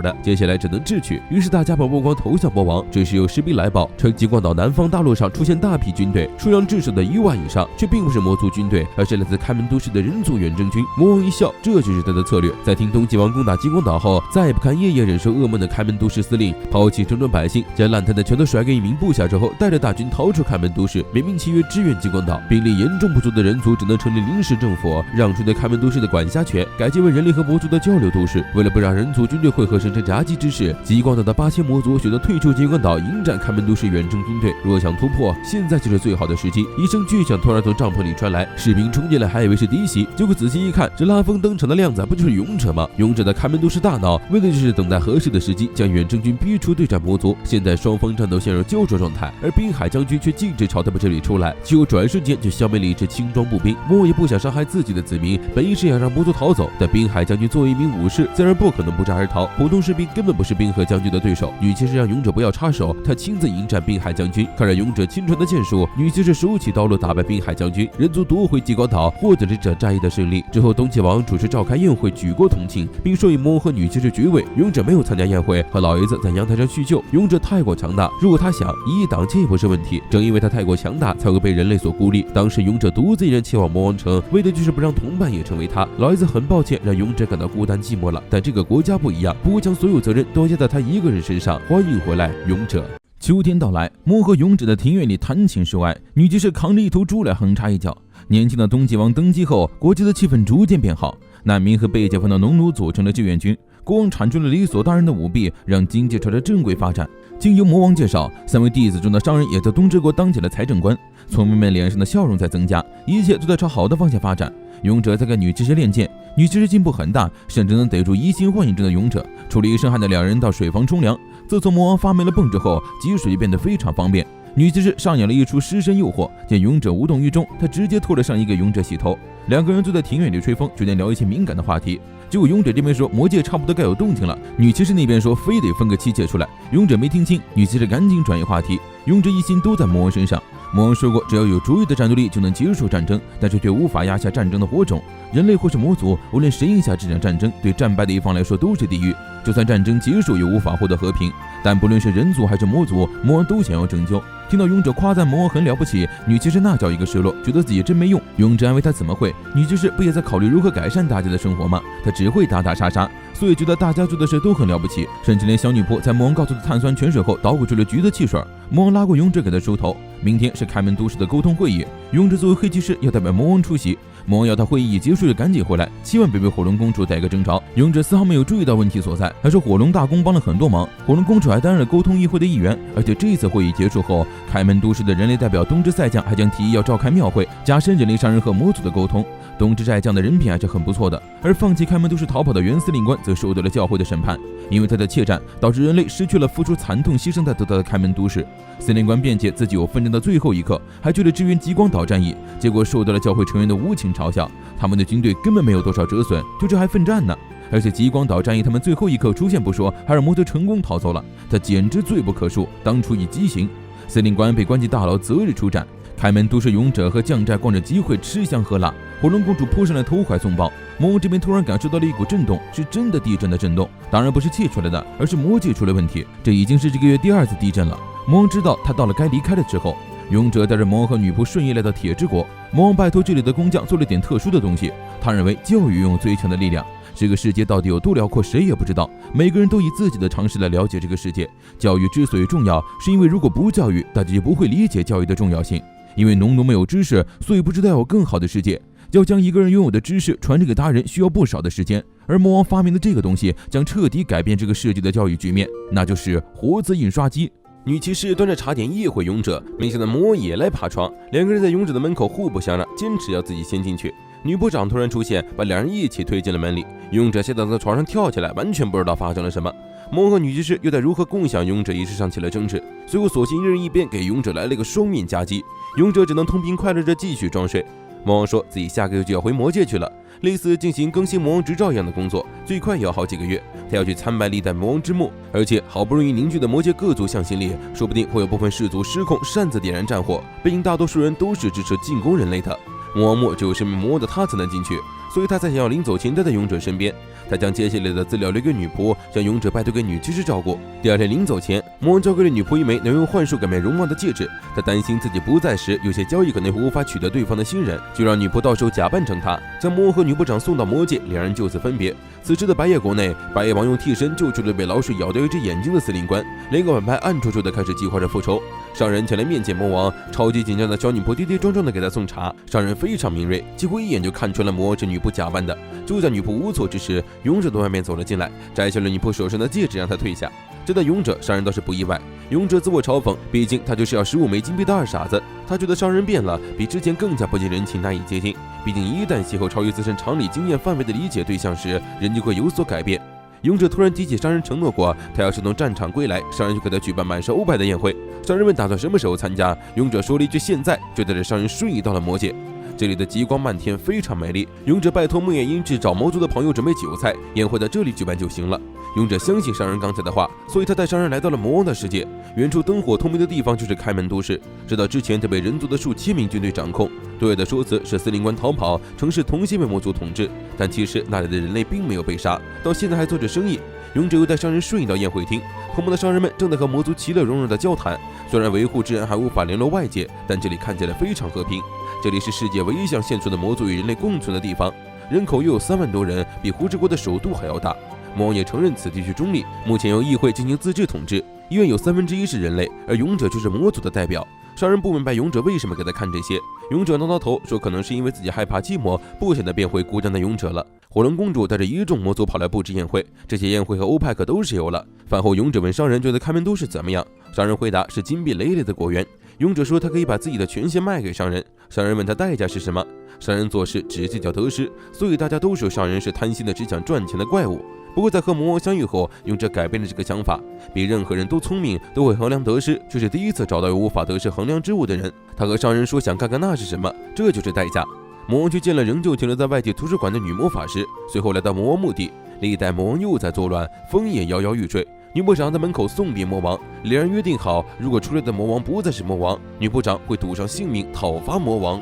的。接下来只能智取，于是大家把目光投向魔王。这时有士兵来报，称极光岛南方大陆上出现大批军队，数量至少的1万以上，却并不是魔族军队，而是来自开门都市的人族远征军。魔王一笑，这就是他的策略。在听东极王攻打极光岛后，再也不堪夜夜忍受噩梦的开门都市司令，抛弃城中百姓，将烂摊的全都甩给1名部下之后，带着大军逃出开门都市，勉命契约支援极光岛。兵力严重不足的人族只能成立临时政府，让出对开门都市的管辖权，改建为人类和魔族的交流都市。为了不让人族军队汇合生成杂技之势，极光岛的8000魔族选择退出极光岛，迎战开门都市远征军队。若想突破，现在就是最好的时机。一声巨响突然从帐篷里传来，士兵冲进来还以为是敌袭，结果仔细一看，这拉风登场的靓仔不就是勇者吗？勇者的开门都市大脑，为的就是等待合适的时机将远征军逼出对战魔族。现在双方战斗陷入胶着状态，而滨海将军却径直朝他们这里出来，结果转瞬间就消灭了一支轻装步兵。魔王也不想伤害自己的子民，本意是想让魔族逃走，但滨海将军作为一名武士，自然不可能不战而逃。普通士兵根本不是冰河将军的对手。女骑士让勇者不要插手，他亲自迎战滨海将军。看着勇者亲传的剑术，女骑士手起刀落打败滨海将军，人族夺回极光岛，获得了这场战役的胜利。之后，东极王主持召开宴会，举国同庆，并授予魔王和女骑士爵位。勇者没有参加宴会，和老爷子在阳台上叙旧。勇者太过强大，如果他想一挡箭也不是问题。正因为他太过强大，才会被人类所孤立。当时勇者独自一人前往魔王城，为的就是不让同伴也成为他。老爷子很抱歉，让勇勇者感到孤单寂寞了。但这个国家不一样，不会将所有责任都压在他一个人身上。欢迎回来，勇者。秋天到来，魔和勇者的庭院里谈情说爱，女骑士扛着一头猪来横插一脚。年轻的东极王登基后，国际的气氛逐渐变好，难民和被解放的农奴组成了志愿军。国王铲除了理所当然的舞弊，让经济朝着正轨发展。经由魔王介绍，3位弟子中的商人也在东之国当起了财政官，村民们脸上的笑容在增加，一切都在朝好的方向发展。勇者在跟女骑士练剑，女骑士进步很大，甚至能逮住移心幻影中的勇者。出了一身汗的两人到水房冲凉。自从魔王发明了泵之后，汲水变得非常方便。女骑士上演了一出尸身诱惑，见勇者无动于衷，她直接拖了上一个勇者洗头。两个人坐在庭院里吹风，决定聊一些敏感的话题。结果勇者这边说魔界差不多该有动静了，女骑士那边说非得分个妻妾出来。勇者没听清，女骑士赶紧转移话题。勇者一心都在魔王身上。魔王说过，只要有足够的战斗力就能结束战争，但是却无法压下战争的火种。人类或是魔族，无论谁赢下这场战争，对战败的一方来说都是地狱。就算战争结束，也无法获得和平。但不论是人族还是魔族，魔王都想要拯救。听到勇者夸赞魔王很了不起，女骑士那叫一个失落，觉得自己真没用。勇者安慰她怎么会，女骑士不也在考虑如何改善大家的生活吗？她只会打打杀杀，所以觉得大家做的事都很了不起，甚至连小女仆在魔王告诉的碳酸泉水后捣鼓出了橘子汽水。魔王拉过勇者给他梳头。明天是开门都市的沟通会议，勇者作为黑骑士要代表魔王出席。魔王要他会议结束就赶紧回来，千万别被火龙公主逮个正着。勇者丝毫没有注意到问题所在，还说火龙大公帮了很多忙，火龙公主还担任了沟通议会的议员。而且这一次会议结束后，开门都市的人类代表东之赛将还将提议要召开庙会，加深人类商人和魔族的沟通。东之赛将的人品还是很不错的，而放弃开门都市逃跑的原司令官则受到了教会的审判，因为他的怯战导致人类失去了付出惨痛牺牲才得到的开门都市。司令官辩解自己有纷争的最后一刻，还去了支援极光岛战役，结果受到了教会成员的无情嘲笑，他们的军队根本没有多少折损，就这还奋战呢。而且极光岛战役他们最后一刻出现不说，还让魔族成功逃走了，他简直罪不可恕，当初已畸形。司令官被关进大牢，择日出战。开门都市勇者和将寨逛着集会，吃香喝辣。火龙公主扑上来投怀送抱。魔王这边突然感受到了一股震动，是真的地震的震动，当然不是气出来的，而是魔界出了问题。这已经是这个月第2次地震了。魔王知道他到了该离开的时候。勇者带着魔王和女仆顺利来到铁之国。魔王拜托这里的工匠做了点特殊的东西，他认为教育拥有最强的力量。这个世界到底有多辽阔，谁也不知道。每个人都以自己的常识来了解这个世界。教育之所以重要，是因为如果不教育，大家就不会理解教育的重要性。因为农奴没有知识，所以不知道有更好的世界。要将一个人拥有的知识传递给他人，需要不少的时间。而魔王发明的这个东西，将彻底改变这个世界的教育局面，那就是活字印刷机。女骑士端着茶点夜会勇者，没想到魔王也来爬窗，两个人在勇者的门口互不相让，坚持要自己先进去。女部长突然出现，把两人一起推进了门里。勇者吓得从床上跳起来，完全不知道发生了什么。魔王和女骑士又在如何共享勇者一事上起了争执，随后索性一人一边给勇者来了个双面夹击，勇者只能痛并快乐着继续装睡。魔王说自己下个月就要回魔界去了，类似进行更新魔王执照一样的工作，最快也要好几个月。他要去参拜历代魔王之墓，而且好不容易凝聚的魔界各族向心力，说不定会有部分氏族失控擅自点燃战火。毕竟大多数人都是支持进攻人类的，魔王墓只有生命魔王的他才能进去，所以他才想要临走前待在勇者身边。他将接下来的资料留给女仆，将勇者拜托给女骑士照顾。第二天临走前，魔王交给了女仆一枚能用幻术改变容貌的戒指。他担心自己不在时，有些交易可能会无法取得对方的信任，就让女仆到时候假扮成他，将魔王和女部长送到魔界，两人就此分别。此时的白夜国内，白夜王用替身救出了被老鼠咬掉一只眼睛的司令官，两个反派暗戳戳的开始计划着复仇。商人前来面见魔王，超级紧张的小女仆跌跌撞撞的给他送茶。商人非常敏锐，几乎一眼就看出了魔王是女仆假扮的。就在女仆无措之时，勇者从外面走了进来，摘下了女仆手上的戒指，让她退下。这对勇者，商人倒是不意外。勇者自我嘲讽，毕竟他就是要15枚金币的二傻子。他觉得商人变了，比之前更加不近人情，难以接近。毕竟一旦邂逅超越自身常理经验范围的理解对象时，人就会有所改变。勇者突然提起商人承诺过，他要是从战场归来，商人就给他举办满是欧派的宴会。商人问打算什么时候参加，勇者说了一句现在，就带着商人瞬移到了魔界。这里的极光漫天，非常美丽。勇者拜托木叶英治找魔族的朋友准备酒菜，宴会在这里举办就行了。勇者相信商人刚才的话，所以他带商人来到了魔王的世界。远处灯火通明的地方就是开门都市。直到之前他被人族的数千名军队掌控，对外的说辞是司令官逃跑，城市重新被魔族统治，但其实那里的人类并没有被杀，到现在还做着生意。勇者又带商人顺移到宴会厅，同盟的商人们正在和魔族其乐融融的交谈。虽然维护治安还无法联络外界，但这里看起来非常和平。这里是世界唯一向现存的魔族与人类共存的地方。人口又有3万多人，比胡志国的首都还要大。魔王也承认此地区中立，目前由议会进行自治统治，议院有1/3是人类，而勇者就是魔族的代表。商人不明白勇者为什么给他看这些，勇者挠头说可能是因为自己害怕寂寞，不想再变回孤单的勇者了。火龙公主带着一众魔族跑来布置宴会，这些宴会和欧派可都是有了。饭后勇者问商人觉得开门都市怎么样，商人回答是金碧累累的果园。勇者说他可以把自己的权限卖给商人，商人问他代价是什么，商人做事只计较得失，所以大家都说商人是贪心的只想赚钱的怪物。不过在和魔王相遇后，勇者改变了这个想法，比任何人都聪明，都会衡量得失，却是第一次找到有无法得失衡量之物的人。他和商人说想看看那是什么，这就是代价。魔王去见了仍旧停留在外地图书馆的女魔法师，随后来到魔王墓地，历代魔王又在作乱，风也摇摇欲坠。女部长在门口送别魔王，两人约定好，如果出来的魔王不再是魔王，女部长会赌上性命讨伐魔王。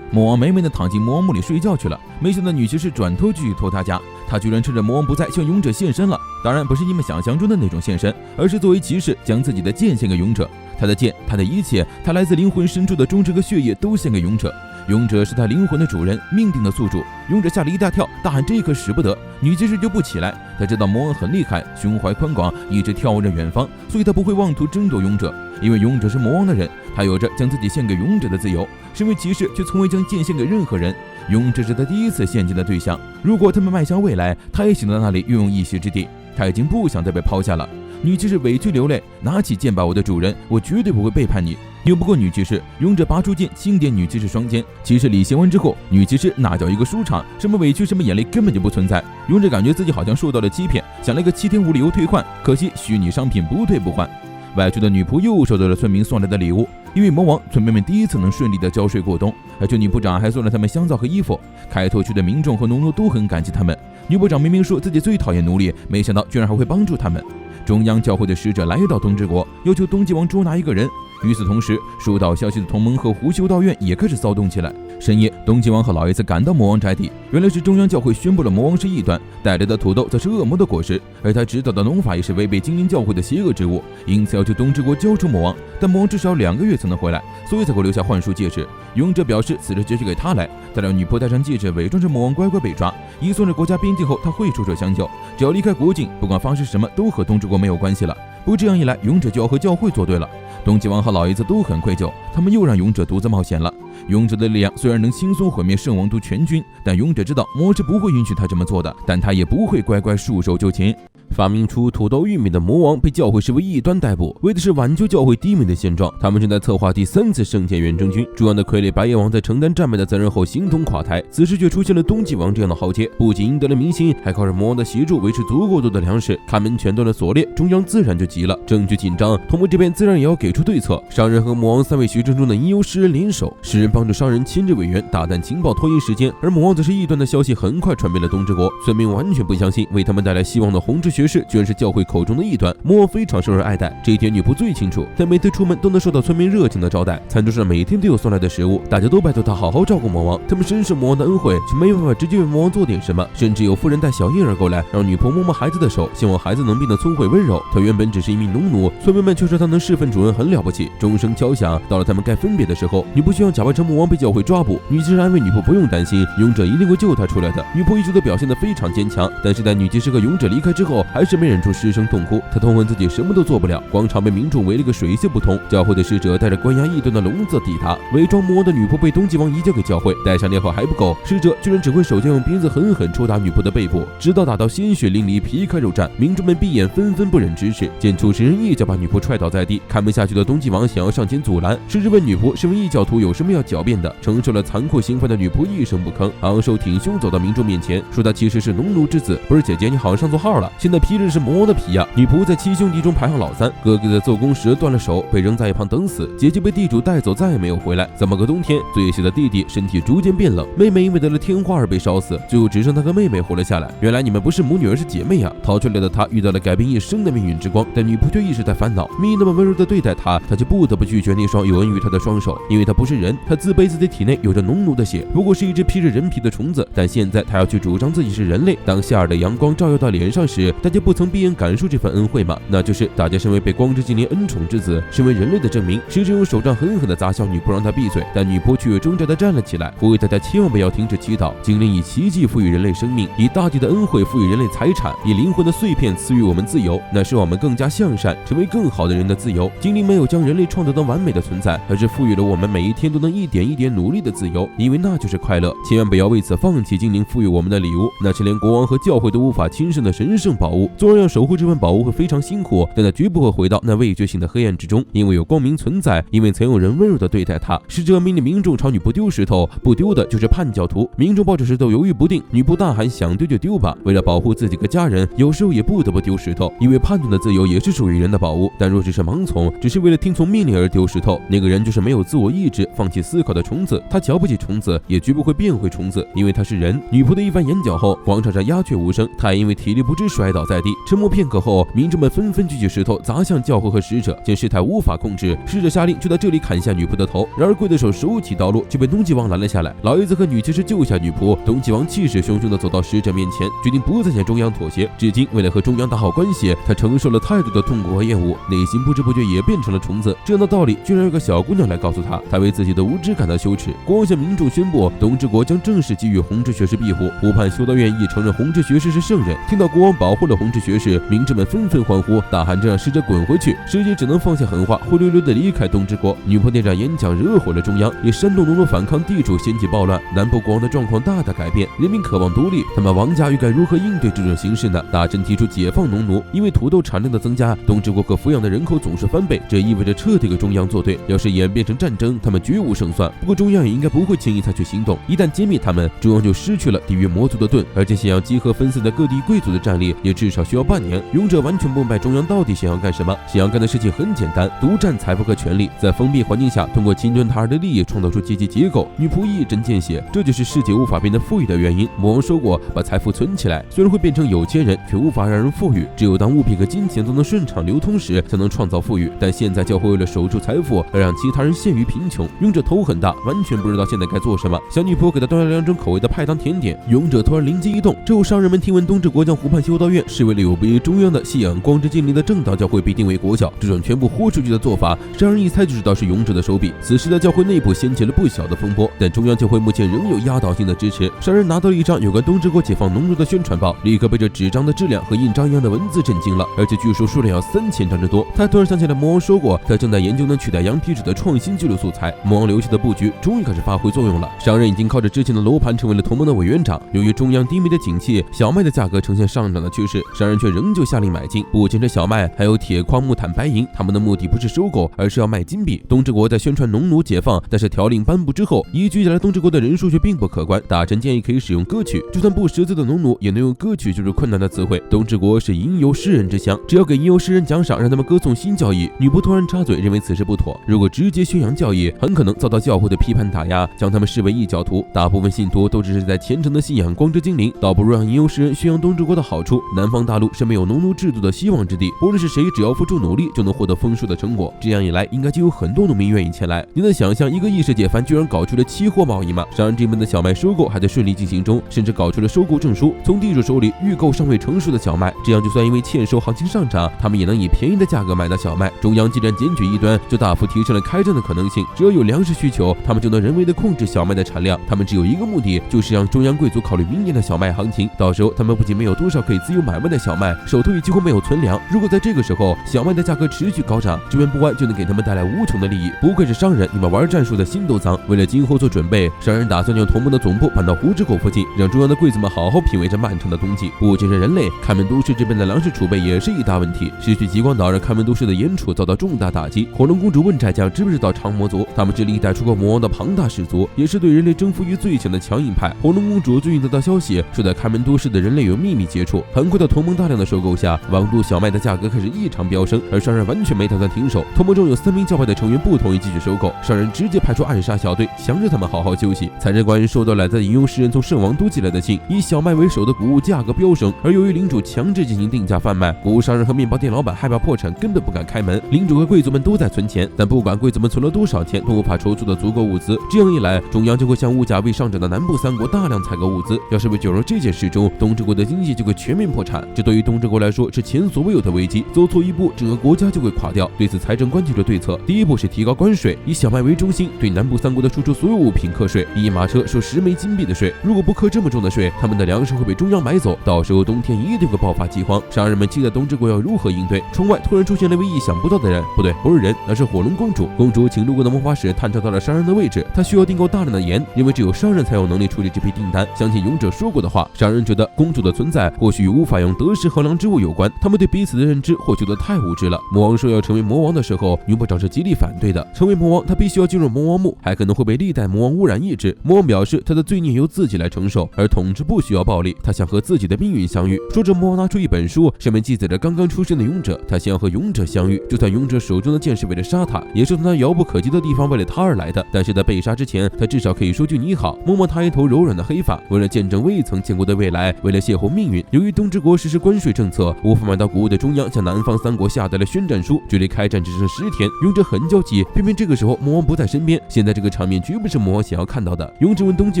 魔王美美的躺进魔王墓里睡觉去了，没想到女骑士转头继续拖他家，他居然趁着魔王不在向勇者献身了。当然不是你们想象中的那种献身，而是作为骑士将自己的剑献给勇者，他的剑，他的一切，他来自灵魂深处的忠诚和血液都献给勇者。勇者是他灵魂的主人，命定的宿主。勇者吓了一大跳，大喊这可使不得。女骑士就不起来，他知道魔王很厉害，胸怀宽广，一直眺望着远方，所以他不会妄图争夺勇者，因为勇者是魔王的人，他有着将自己献给勇者的自由。身为骑士却从未将剑献给任何人，勇者是他第一次献祭的对象。如果他们迈向未来，他也想到那里拥有一席之地，他已经不想再被抛下了。女骑士委屈流泪，拿起剑吧，我的主人，我绝对不会背叛你。拗不过女骑士，勇者拔出剑，轻点女骑士双肩。骑士礼谢完之后，女骑士那叫一个舒畅，什么委屈什么眼泪根本就不存在。勇者感觉自己好像受到了欺骗，想了一个7天无理由退换，可惜虚拟商品不退不换。外出的女仆又收到了村民送来的礼物，因为魔王，村民们第一次能顺利的交税过冬，而且女部长还送了他们香皂和衣服。开拓区的民众和农奴都很感激他们。女部长明明说自己最讨厌奴隶，没想到居然还会帮助他们。中央教会的使者来到东之国，要求东极王捉拿一个人。与此同时，收到消息的同盟和胡修道院也开始骚动起来。深夜，东极王和老爷子赶到魔王宅邸，原来是中央教会宣布了魔王是异端，带来的土豆则是恶魔的果实，而他指导的农法也是违背精灵教会的邪恶之物，因此要求东之国交出魔王。但魔王至少2个月才能回来，所以才会留下幻术戒指。勇者表示此事绝许给他来，他让女仆带上戒指，伪装成魔王，乖乖被抓。移送至国家边境后，他会出手相救，只要离开国境，不管发生什么都和东之国没有关系了。不过这样一来，勇者就要和教会作对了。东极王和老爷子都很愧疚，他们又让勇者独自冒险了。勇者的力量虽然能轻松毁灭圣王都全军，但勇者知道魔王是不会允许他这么做的，但他也不会乖乖束手就擒。发明出土豆玉米的魔王被教会视为异端逮捕，为的是挽救教会低迷的现状。他们正在策划第3次圣剑远征军，主要的傀儡白夜王在承担战败的责任后形同垮台。此时却出现了东极王这样的豪杰，不仅赢得了民心，还靠着魔王的协助维持足够多的粮食。看门全断了锁链，中央自然就急了，证据紧张，同盟这边自然也要给出对策。商人和魔王3位学生中的吟游诗人联手，诗人帮助商人牵制委员，大胆情报拖延时间，而魔王则是异端的消息很快传遍了东之国。村民完全不相信为他们带来希望的红之学士居然是教会口中的异端，魔王非常受人爱戴，这一点女仆最清楚。她每次出门都能受到村民热情的招待，餐桌上每天都有送来的食物，大家都拜托她好好照顾魔王。他们深受魔王的恩惠，却没办法直接为魔王做点什么，甚至有妇人带小婴儿过来，让女仆摸摸孩子的手，希望孩子能变得聪慧温柔。她原本只是一名农奴，村民们却说她能侍奉主人很了不起。钟声敲响，到了他们该分别的时候，女仆需要假扮成魔王被教会抓捕。女骑士安慰女仆不用担心，勇者一定会救她出来的。女仆一直都表现得非常坚强，但是在女骑士和勇者离开之后，还是没忍住失声痛哭。她痛恨自己什么都做不了，广场被民众围了个水泄不通。教会的使者带着关押异端的聋子抵达，伪装魔王的女仆被东极王移交给教会。带上猎号还不够，使者居然只会手剑用鞭子狠狠抽打女仆的背部，直到打到鲜血淋漓、皮开肉绽。民众们闭眼纷纷不忍直视，见主持人一脚把女仆踹倒在地。看不下去的东极王想要上前阻拦，使者问女仆身为异教徒有什么要狡辩的。承受了残酷刑罚的女仆一声不吭，昂首挺胸走到民众面前，说她其实是农奴之子。不是姐姐，你好像上错号了，现在披着是魔王的皮呀。女仆在7兄弟中排行老3，哥哥在做工时断了手，被扔在一旁等死，姐姐被地主带走，再也没有回来。这么个冬天，最小的弟弟身体逐渐变冷，妹妹因为得了天花而被烧死，最后只剩他和妹妹活了下来。原来你们不是母女，而是姐妹呀！逃出来的她遇到了改变一生的命运之光，但女仆却一直在烦恼，命运那么温柔的对待她，她就不得不拒绝那双有恩于她的双手，因为她不是人，她自卑自己体内有着农奴的血，不过是一只披着人皮的虫子。但现在她要去主张自己是人类。当夏日的阳光照耀到脸上时，大家不曾闭眼感受这份恩惠吗？那就是大家身为被光之精灵恩宠之子，身为人类的证明。时针用手杖狠狠地砸向女仆，让她闭嘴，但女仆却又挣扎地站了起来，呼吁大家千万不要停止祈祷。精灵以奇迹赋予人类生命，以大地的恩惠赋予人类财产，以灵魂的碎片赐予我们自由，那是我们更加向善，成为更好的人的自由。精灵没有将人类创造成完美的存在，而是赋予了我们每一天都能一点一点努力的自由，因为那就是快乐。千万不要为此放弃精灵赋予我们的礼物，那是连国王和教会都无法亲生的神圣宝物。纵然要守护这份宝物会非常辛苦，但它绝不会回到那未觉醒的黑暗之中，因为有光明存在，因为曾有人温柔地对待它。使者命令民众朝女仆丢石头，不丢的就是叛教徒。民众抱着石头犹豫不定，女仆大喊想丢就丢吧。为了保护自己和家人，有时候也不得不丢石头，因为判断的自由也是属于人的宝物。但若只是盲从，只是为了听从命令而丢石头，那个人就是没有自我意志、放弃思考的虫子。他瞧不起虫子，也绝不会变回虫子，因为他是人。女仆的一番演讲后，广场上鸦雀无声，他也因为体力不支摔倒在地。沉默片刻后，民众们纷纷举起石头砸向教会和使者，见事态无法控制，使者下令就在这里砍下女仆的头。然而刽子手手起刀落，却被东极王拦了下来。老爷子和女骑士救下女仆，东极王气势汹汹地走到使者面前，决定不再向中央妥协。至今为了和中央打好关系，他承受了太多的痛苦和厌恶，内心不知不觉也变成了虫子。这样的道理居然有个小姑娘来告诉他，他为自己的无知感到羞耻。国王向民众宣布，东之国将正式给予红之学士庇护，湖畔修道院亦承认红之学士是圣人。听到国王保护了红之学士，民众们纷纷欢呼，大喊着让使者滚回去。使者只能放下狠话，灰溜溜地离开东之国。女仆店长演讲惹火了中央，也煽动农奴反抗，地主掀起暴乱。南部国王的状况大大改变，人民渴望独立，他们王家又该如何应对这种形势呢？大臣提出解放农奴，因为土豆产量的增加，东之国可抚养的人口总是翻倍，这意味着彻底给中央作对。要是演变成战争，他们绝无胜算。不过中央也应该不会轻易采取行动，一旦歼灭他们，中央就失去了抵御魔族的盾，而且想要集合分散在各地贵族的战力，也至少需要半年。勇者完全不明白中央到底想要干什么，想要干的事情很简单，独占财富和权力，在封闭环境下，通过侵吞他人的利益创造出阶级结构。女仆一针见血，这就是世界无法变得富裕的原因。魔王说过，把财富存起来，虽然会变成有钱人，却无法让人富裕。只有当物品和金钱都能顺畅流通时，才能创造富裕。但现在教会为了守住财富，而让其他人陷于贫穷。勇者头很大，完全不知道现在该做什么。小女仆给他端来2种口味的派糖甜点，勇者突然灵机一动。之后商人们听闻东之国将湖畔修道院视为了有别于中央的信仰光之精灵的正道教会被定为国教，这种全部豁出去的做法，商人一猜就知道是勇者的手笔。此时的教会内部掀起了不小的风波，但中央教会目前仍有压倒性的支持。商人拿到了一张有关东之国解放农奴的宣传报，立刻被这纸张的质量和印章一样的文字震惊了，而且据说数量要3000张之多。他突然想起来魔王说过，他正在研究能取代羊皮纸的创新记录素材。魔王留下的布局终于开始发挥作用了，商人已经靠着之前的楼盘成为了同盟的委员长。由于中央低迷的景气，小麦的价格呈现上涨的趋势，商人却仍旧下令买进。不仅是小麦，还有铁矿、木炭、白银，他们的目的不是收购，而是要卖金币。东之国在宣传农奴解放，但是条令颁布之后，移居下来东之国的人数却并不可观。大臣建议可以使用歌曲，就算不识字的农奴也能用歌曲就是困难的词汇。东之国是吟游诗人之乡，只要给吟游诗人奖赏，让他们歌颂新教义。女仆突然插嘴，认为此事不妥，如果直接宣扬教义，很可能遭到教会的批判打压，将他们视为异教徒。大部分信徒都只是在虔诚的信仰光之精灵，倒不如让吟游诗人宣扬东之国的好处。南方大陆是没有农奴制度的希望之地，不论是谁，只要付出努力，就能获得丰硕的成果。这样一来，应该就有很多农民愿意前来。你能想象一个异世界番居然搞出了期货贸易吗？商人这边的小麦收购还在顺利进行中，甚至搞出了收购证书，从地主手里预购尚未成熟的小麦，这样就算因为欠收行情上涨，他们也能以便宜的价格买到小麦。中央既然检举异端，就大幅提升了开战的可能性。只要有粮食需求，他们就能人为的控制小麦的产量。他们只有一个目的，就是让中央贵族考虑明年的小麦行情。到时候他们不仅没有多少可以自由买卖的小麦，手头也几乎没有存粮。如果在这个时候小麦的价格持续高涨，这边不弯就能给他们带来无穷的利益。不愧是商人，你们玩战术的心都脏。为了今后做准备，商人打算将同盟的总部搬到湖之口附近，让中央的贵族们好好品味这漫长的冬季。不仅是人类，开门都市这边的粮食储备也是一大问题。失去极光岛让开门都市的盐储遭到重大打击。火龙公主问柴将知不知道长魔族，他们是历代出过魔王的庞大氏族，也是对人类征服欲最强的强硬派。火龙公主最近得到消息，说在开门都市的人类有秘密接触。很快的同盟大量的收购下，网度小麦的价格开始异常飙升，而商人完全没打算停手。同盟中有3名教派的成员不同意继续收购，商人直接派出暗杀小队，强制他们好好休息。财政官员收到来自引用诗人从圣王都寄来的信，以小麦为首的谷物价格飙升，而由于领主强制进行定价贩卖，谷物商人和面包店老板害怕破产，根本不敢开门。领主和贵族们都在存钱，但不管贵族们存了多少钱，都无法筹措的足够物资。这样一来，中央就会向物价未上涨的南部3国大量采购物资。要是被卷入这件事中，东之国的经济就会全面破产。产，这对于东正国来说是前所未有的危机，走错一步，整个国家就会垮掉。对此，财政官提出对策，第一步是提高关税，以小麦为中心，对南部三国的输出所有物品课税，一马车收10枚金币的税。如果不课这么重的税，他们的粮食会被中央买走，到时候冬天一定会爆发饥荒。商人们期待东正国要如何应对。窗外突然出现了一位意想不到的人，不对，不是人，那是火龙公主。公主请路过的魔法使探查到了商人的位置，她需要订购大量的盐，因为只有商人才有能力处理这批订单。相信勇者说过的话，商人觉得公主的存在或许与无法用得失衡量之物有关，他们对彼此的认知或许都太无知了。魔王说要成为魔王的时候，女部长是极力反对的。成为魔王，他必须要进入魔王墓，还可能会被历代魔王污染意志。魔王表示他的罪孽由自己来承受，而统治不需要暴力，他想和自己的命运相遇。说着，魔王拿出一本书，上面记载着刚刚出生的勇者，他想要和勇者相遇。就算勇者手中的剑是为了杀他，也是从他遥不可及的地方为了他而来的。但是在被杀之前，他至少可以说句你好，摸摸他一头柔软的黑发。为了见证未曾见过的未来，为了邂逅命运，由于东之国实施关税政策，无法买到谷物的中央向南方三国下达了宣战书，距离开战只剩10天。勇者很焦急，偏偏这个时候魔王不在身边。现在这个场面绝不是魔王想要看到的。勇者问东极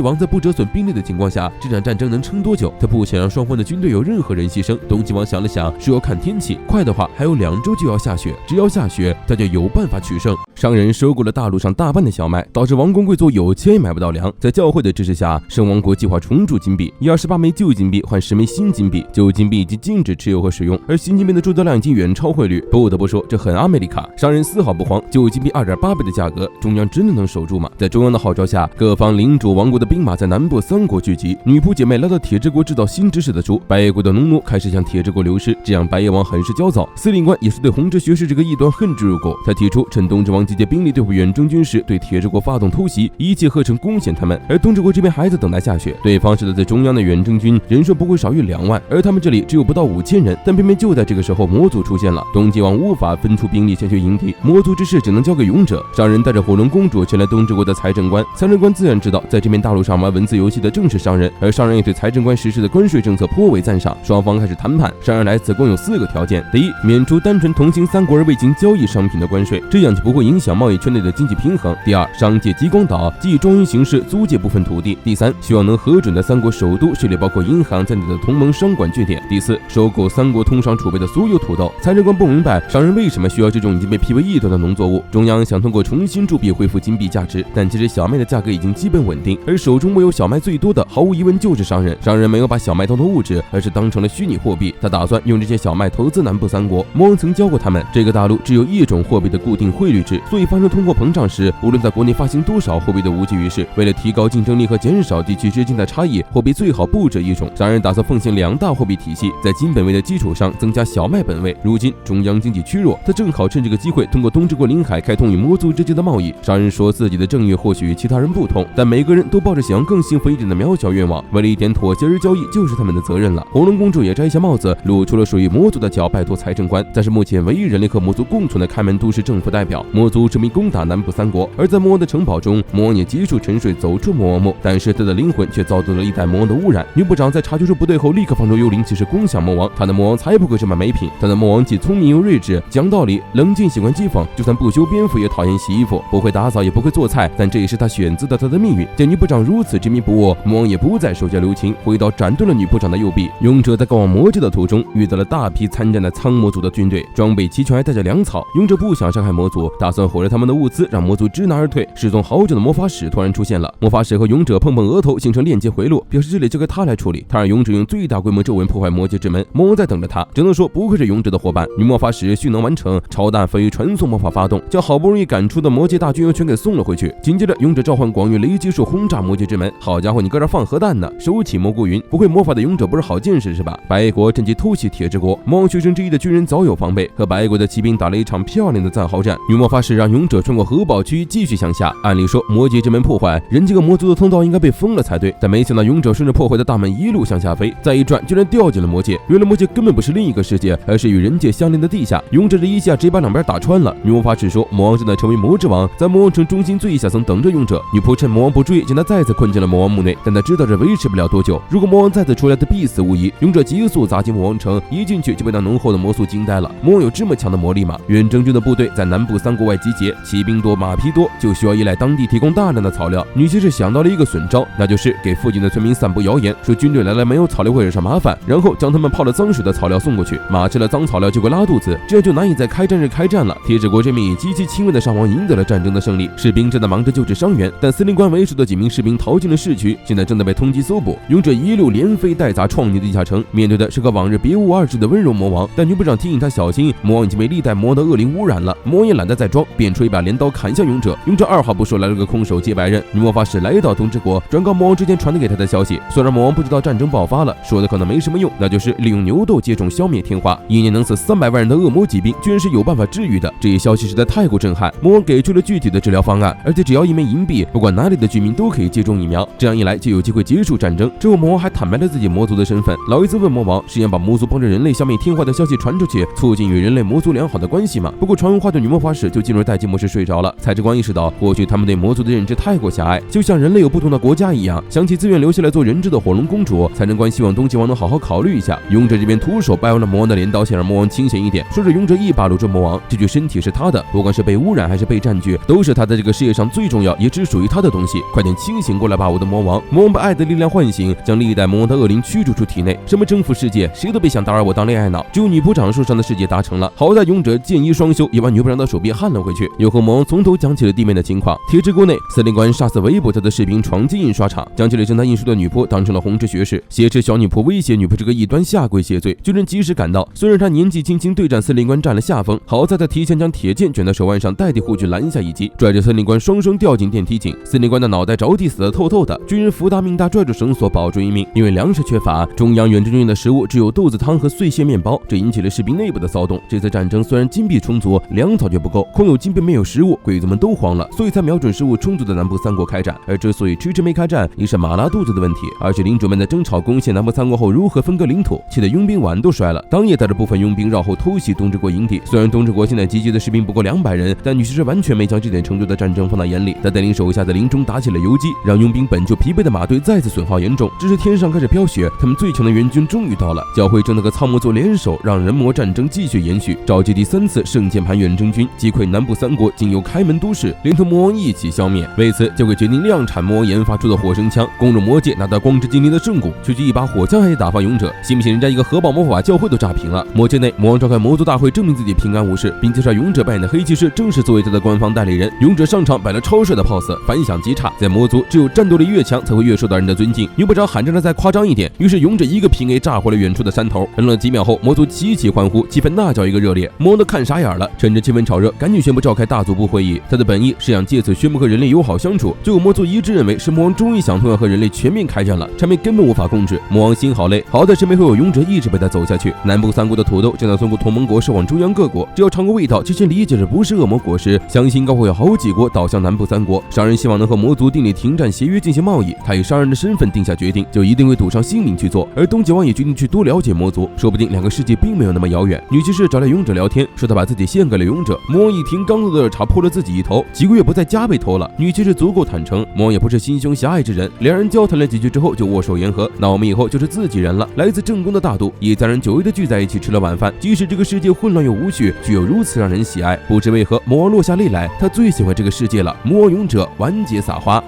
王，在不折损兵力的情况下，这场战争能撑多久？他不想让双方的军队有任何人牺牲。东极王想了想，说要看天气，快的话还有2周就要下雪，只要下雪，他就有办法取胜。商人收购了大陆上大半的小麦，导致王公贵族有钱也买不到粮。在教会的支持下，圣王国计划重铸金币，以28枚旧金币换10枚新金币。旧金币已经禁止持有和使用，而新金币的铸造量已经远超汇率。不得不说，这很阿美利卡。商人丝毫不慌，旧金币2.8倍的价格，中央真的能守住吗？在中央的号召下，各方领主王国的兵马在南部三国聚集。女仆姐妹来到铁之国制造新知识的书，白野国的农奴开始向铁之国流失，这让白野王很是焦躁。司令官也是对红之学士这个异端恨之入骨，他提出趁东之王集结兵力对付远征军时，对铁之国发动突袭，一气呵成攻陷他们。而东之国这边还在等待下雪，对方是在中央的远征军人数不会少于2万，而他们这里只有不到5000人。但偏偏就在这个时候，魔族出现了，东极王无法分出兵力前去迎敌，魔族之事只能交给勇者。商人带着火龙公主前来东之国的财政官，财政官自然知道，在这片大陆上玩文字游戏的正是商人，而商人也对财政官实施的关税政策颇为赞赏。双方开始谈判，商人来此共有4个条件：第一，免除单纯同行三国而未经交易商品的关税，这样就不会影响贸易圈内的经济平衡；第二，商借极光岛，即以庄园形式租借部分土地；第三，希望能核准在三国首都设立包括银行在内的同盟商管据点；第四，收购三国通商储备的所有土豆。财政官不明白商人为什么需要这种已经被批为异端的农作物。中央想通过重新铸币恢复金币价值，但其实小麦的价格已经基本稳定，而手中握有小麦最多的毫无疑问就是商人。商人没有把小麦当作物质，而是当成了虚拟货币。他打算用这些小麦投资南部三国。魔王曾教过他们，这个大陆只有一种货币的固定汇率制，所以发生通货膨胀时，无论在国内发行多少货币都无济于事。为了提高竞争力和减少地区之间的差异，货币最好不止一种。商人打算奉行2大货币体系，在金本位的基础上增加小麦本位。如今中央经济趋弱，他正好趁这个机会通过东之国领海开通与魔族之间的贸易。商人说自己的正义或许与其他人不同，但每个人都抱着想要更幸福一点的渺小愿望，为了一点妥协而交易就是他们的责任了。红龙公主也摘下帽子，露出了属于魔族的脚，拜托财政官。但是目前唯一人类和魔族共存的开门都市政府代表，魔族准备攻打南部三国。而在魔王的城堡中，魔王也结束沉睡，走出魔王墓，但是他的灵魂却遭到了一代魔王的污染。女部长在察觉出不对后，立刻放出幽灵骑士攻向魔王。他的魔王才不会这么没品，他的魔王既聪明又睿智，讲道理，冷静，喜欢讥讽，就算不修边幅也讨厌洗衣服，不会打扫也不会做菜，但这也是他选择的他的命运。见女部长如此执迷不悟，魔王也不再手下留情，挥刀斩断了女部长的右臂。勇者在赶往魔界的途中遇到了大批参战的苍魔族的军队，装备齐全还带着粮草。勇者不想伤害魔族，打算毁了他们的物资，让魔族知难而退。失踪好久的魔法使突然出现了，魔法使和勇者碰碰额头，形成链接回路，表示这里交给他来处理。他让勇者用最大规模皱纹破坏魔界之门，魔王在等着他。只能说不愧是勇者的伙伴。女魔法使蓄能完成，超大飞传送魔法发动，将好不容易赶出的魔界大军又全给送了回去。紧接着勇者召唤广域雷击术轰炸魔界之门。好家伙，你搁这放核弹呢！手起蘑菇云，不会魔法的勇者不是好见识是吧？白国趁机偷袭铁之国，魔王学生之一的军人早有防备，和白国的骑兵打了一场漂亮的战壕战。女魔法使让勇者穿过核堡区继续向下。按理说魔界之门破坏，人这个魔族的通道应该被封了才对，但没想到勇者顺着破坏的大门一路向下飞，再一转居然掉进了魔界。原来魔界根本不是另一个世界，而是与人界相连的地下。勇者这一下直接把两边打穿了。女魔法使说魔王正在成为魔之王，在魔王城中心最下层等着勇者。女仆趁魔王不注意，将他再次困进了魔王墓内，但他知道这维持不了多久，如果魔王再次出来，他必死无疑。勇者急速砸进魔王城，一进去就被那浓厚的魔素惊呆了。魔王有这么强的魔力吗？远征军的部队在南部三国外集结，骑兵多马匹多，就需要依赖当地提供大量的草料。女骑士想到了一个损招，那就是给附近的村民散布谣言，说军队来了没有草料会惹上麻烦，然后后将他们泡了脏水的草料送过去。马吃了脏草料就会拉肚子，这样就难以在开战日开战了。铁齿国这边以极其轻微的伤亡赢得了战争的胜利，士兵正在忙着救治伤员，但司令官为首的几名士兵逃进了市区，现在正在被通缉搜捕。勇者一路连飞带砸闯进地下城，面对的是个往日别无二致的温柔魔王，但女部长提醒他小心，魔王已经被历代魔王的恶灵污染了。魔王也懒得再装，便出一把镰刀砍向勇者。勇者二话不说来了个空手接白刃。女魔法使来到东之国，转告魔王之前传递给他的消息。虽然魔王不知道战争爆发了，说的可能没什么用，那就是利用牛痘接种消灭天花，一年能死300万人的恶魔疾病，居然是有办法治愈的。这一消息实在太过震撼，魔王给出了具体的治疗方案，而且只要1枚银币，不管哪里的居民都可以接种疫苗。这样一来就有机会结束战争。之后魔王还坦白了自己魔族的身份。老爷子问魔王，是想把魔族帮着人类消灭天花的消息传出去，促进与人类魔族良好的关系吗？不过传闻话的女魔法使就进入待机模式睡着了。蔡之光意识到，或许他们对魔族的认知太过狭隘，就像人类有不同的国家一样，想起自愿留下来做人质的火龙公主。蔡之光希望东极王能好好考虑一下。勇者这边徒手掰弯了魔王的镰刀，想让魔王清闲一点。说着，勇者一把搂住魔王，这具身体是他的，不管是被污染还是被占据，都是他在这个世界上最重要也只属于他的东西。快点清醒过来吧，我的魔王！魔王被爱的力量唤醒，将历代魔王的恶灵驱逐出体内。什么征服世界，谁都别想打扰我当恋爱脑。只有女部长受伤的世界达成了，好在勇者剑一双修，也把女部长的手臂焊了回去。又和魔王从头讲起了地面的情况。铁之国内，司令官杀死围捕他的士兵，闯进印刷厂，将这里正在印书的女仆当成了红之学士，挟持小女仆威胁女仆这个异端下跪谢罪。军人及时赶到，虽然他年纪轻轻对战司令官占了下风，好在他提前将铁剑卷在手腕上，代替护具拦下一击，拽着司令官双双掉进电梯井。司令官的脑袋着地，死得透透的。军人福大命大，拽住绳索保住一命。因为粮食缺乏，中央远征军的食物只有豆子汤和碎屑面包，这引起了士兵内部的骚动。这次战争虽然金币充足，粮草却不够，空有金币没有食物，鬼子们都慌了，所以才瞄准食物充足的南部3国开战。而之所以迟迟没开战，一是马拉肚子的问题，二是领主们在争吵攻陷南部3国后如何分割领土，气得佣兵碗都摔了。当夜带着部分佣兵绕后偷袭东之国营地。虽然东之国现在集结的士兵不过200人，但女骑士完全没将这点程度的战争放在眼里。他带领手下在林中打起了游击，让佣兵本就疲惫的马队再次损耗严重。只是天上开始飘雪，他们最强的援军终于到了。教会正那个苍魔族联手，让人魔战争继续延续，召集第3次圣剑盘远征军，击溃南部3国仅有开门都市，连同魔王一起消灭。为此，就会决定量产魔王研发出的火神枪，攻入魔界，拿到光之精灵的圣骨，区区一把火枪还得打发勇者，信不信人家一个核爆魔法教会都炸平了？魔界内，魔王召开魔族大会，证明自己平安无事，并介绍勇者扮演的黑骑士正式作为他的官方代理人。勇者上场摆了超帅的 pose， 反响极差。在魔族，只有战斗力越强，才会越受到人的尊敬。女部长喊着让再夸张一点，于是勇者一个平 A 炸回了远处的山头。冷了几秒后，魔族齐齐欢呼，气氛那叫一个热烈。魔王都看傻眼了，趁着气氛炒热，赶紧宣布召开大族部会议。他的本意是想借此宣布和人类友好相处，最后魔族一致认为是魔王终于想通要和人类全面开战了，场面根本无法控制。魔王心好累，好在身边会有勇者一直陪他走下去。南部3国的土豆正在通过同盟国售往中央各国，只要尝过味道，其实理解这不是恶魔果实，相信应该会有好几国倒向南部3国。商人希望能和魔族订立停战协约进行贸易，他以商人的身份定下决定，就一定会赌上性命去做。而东极王也决定去多了解魔族，说不定2个世界并没有那么遥远。女骑士找来勇者聊天，说他把自己献给了勇者。魔王一听，刚做的热茶泼了自己一头，几个月不在家被偷了。女骑士足够坦诚，魔王也不是心胸狭隘之人。两人交谈了几句之后，就握手言和。那我们以后就是自己人了。来自正宫的大都，一家人久违的聚在一起吃了晚饭。即使这个世界混乱又无序，具有如此让人喜爱。不知为何，魔王落下泪来，他最喜欢这个世界了。魔王勇者完结撒花。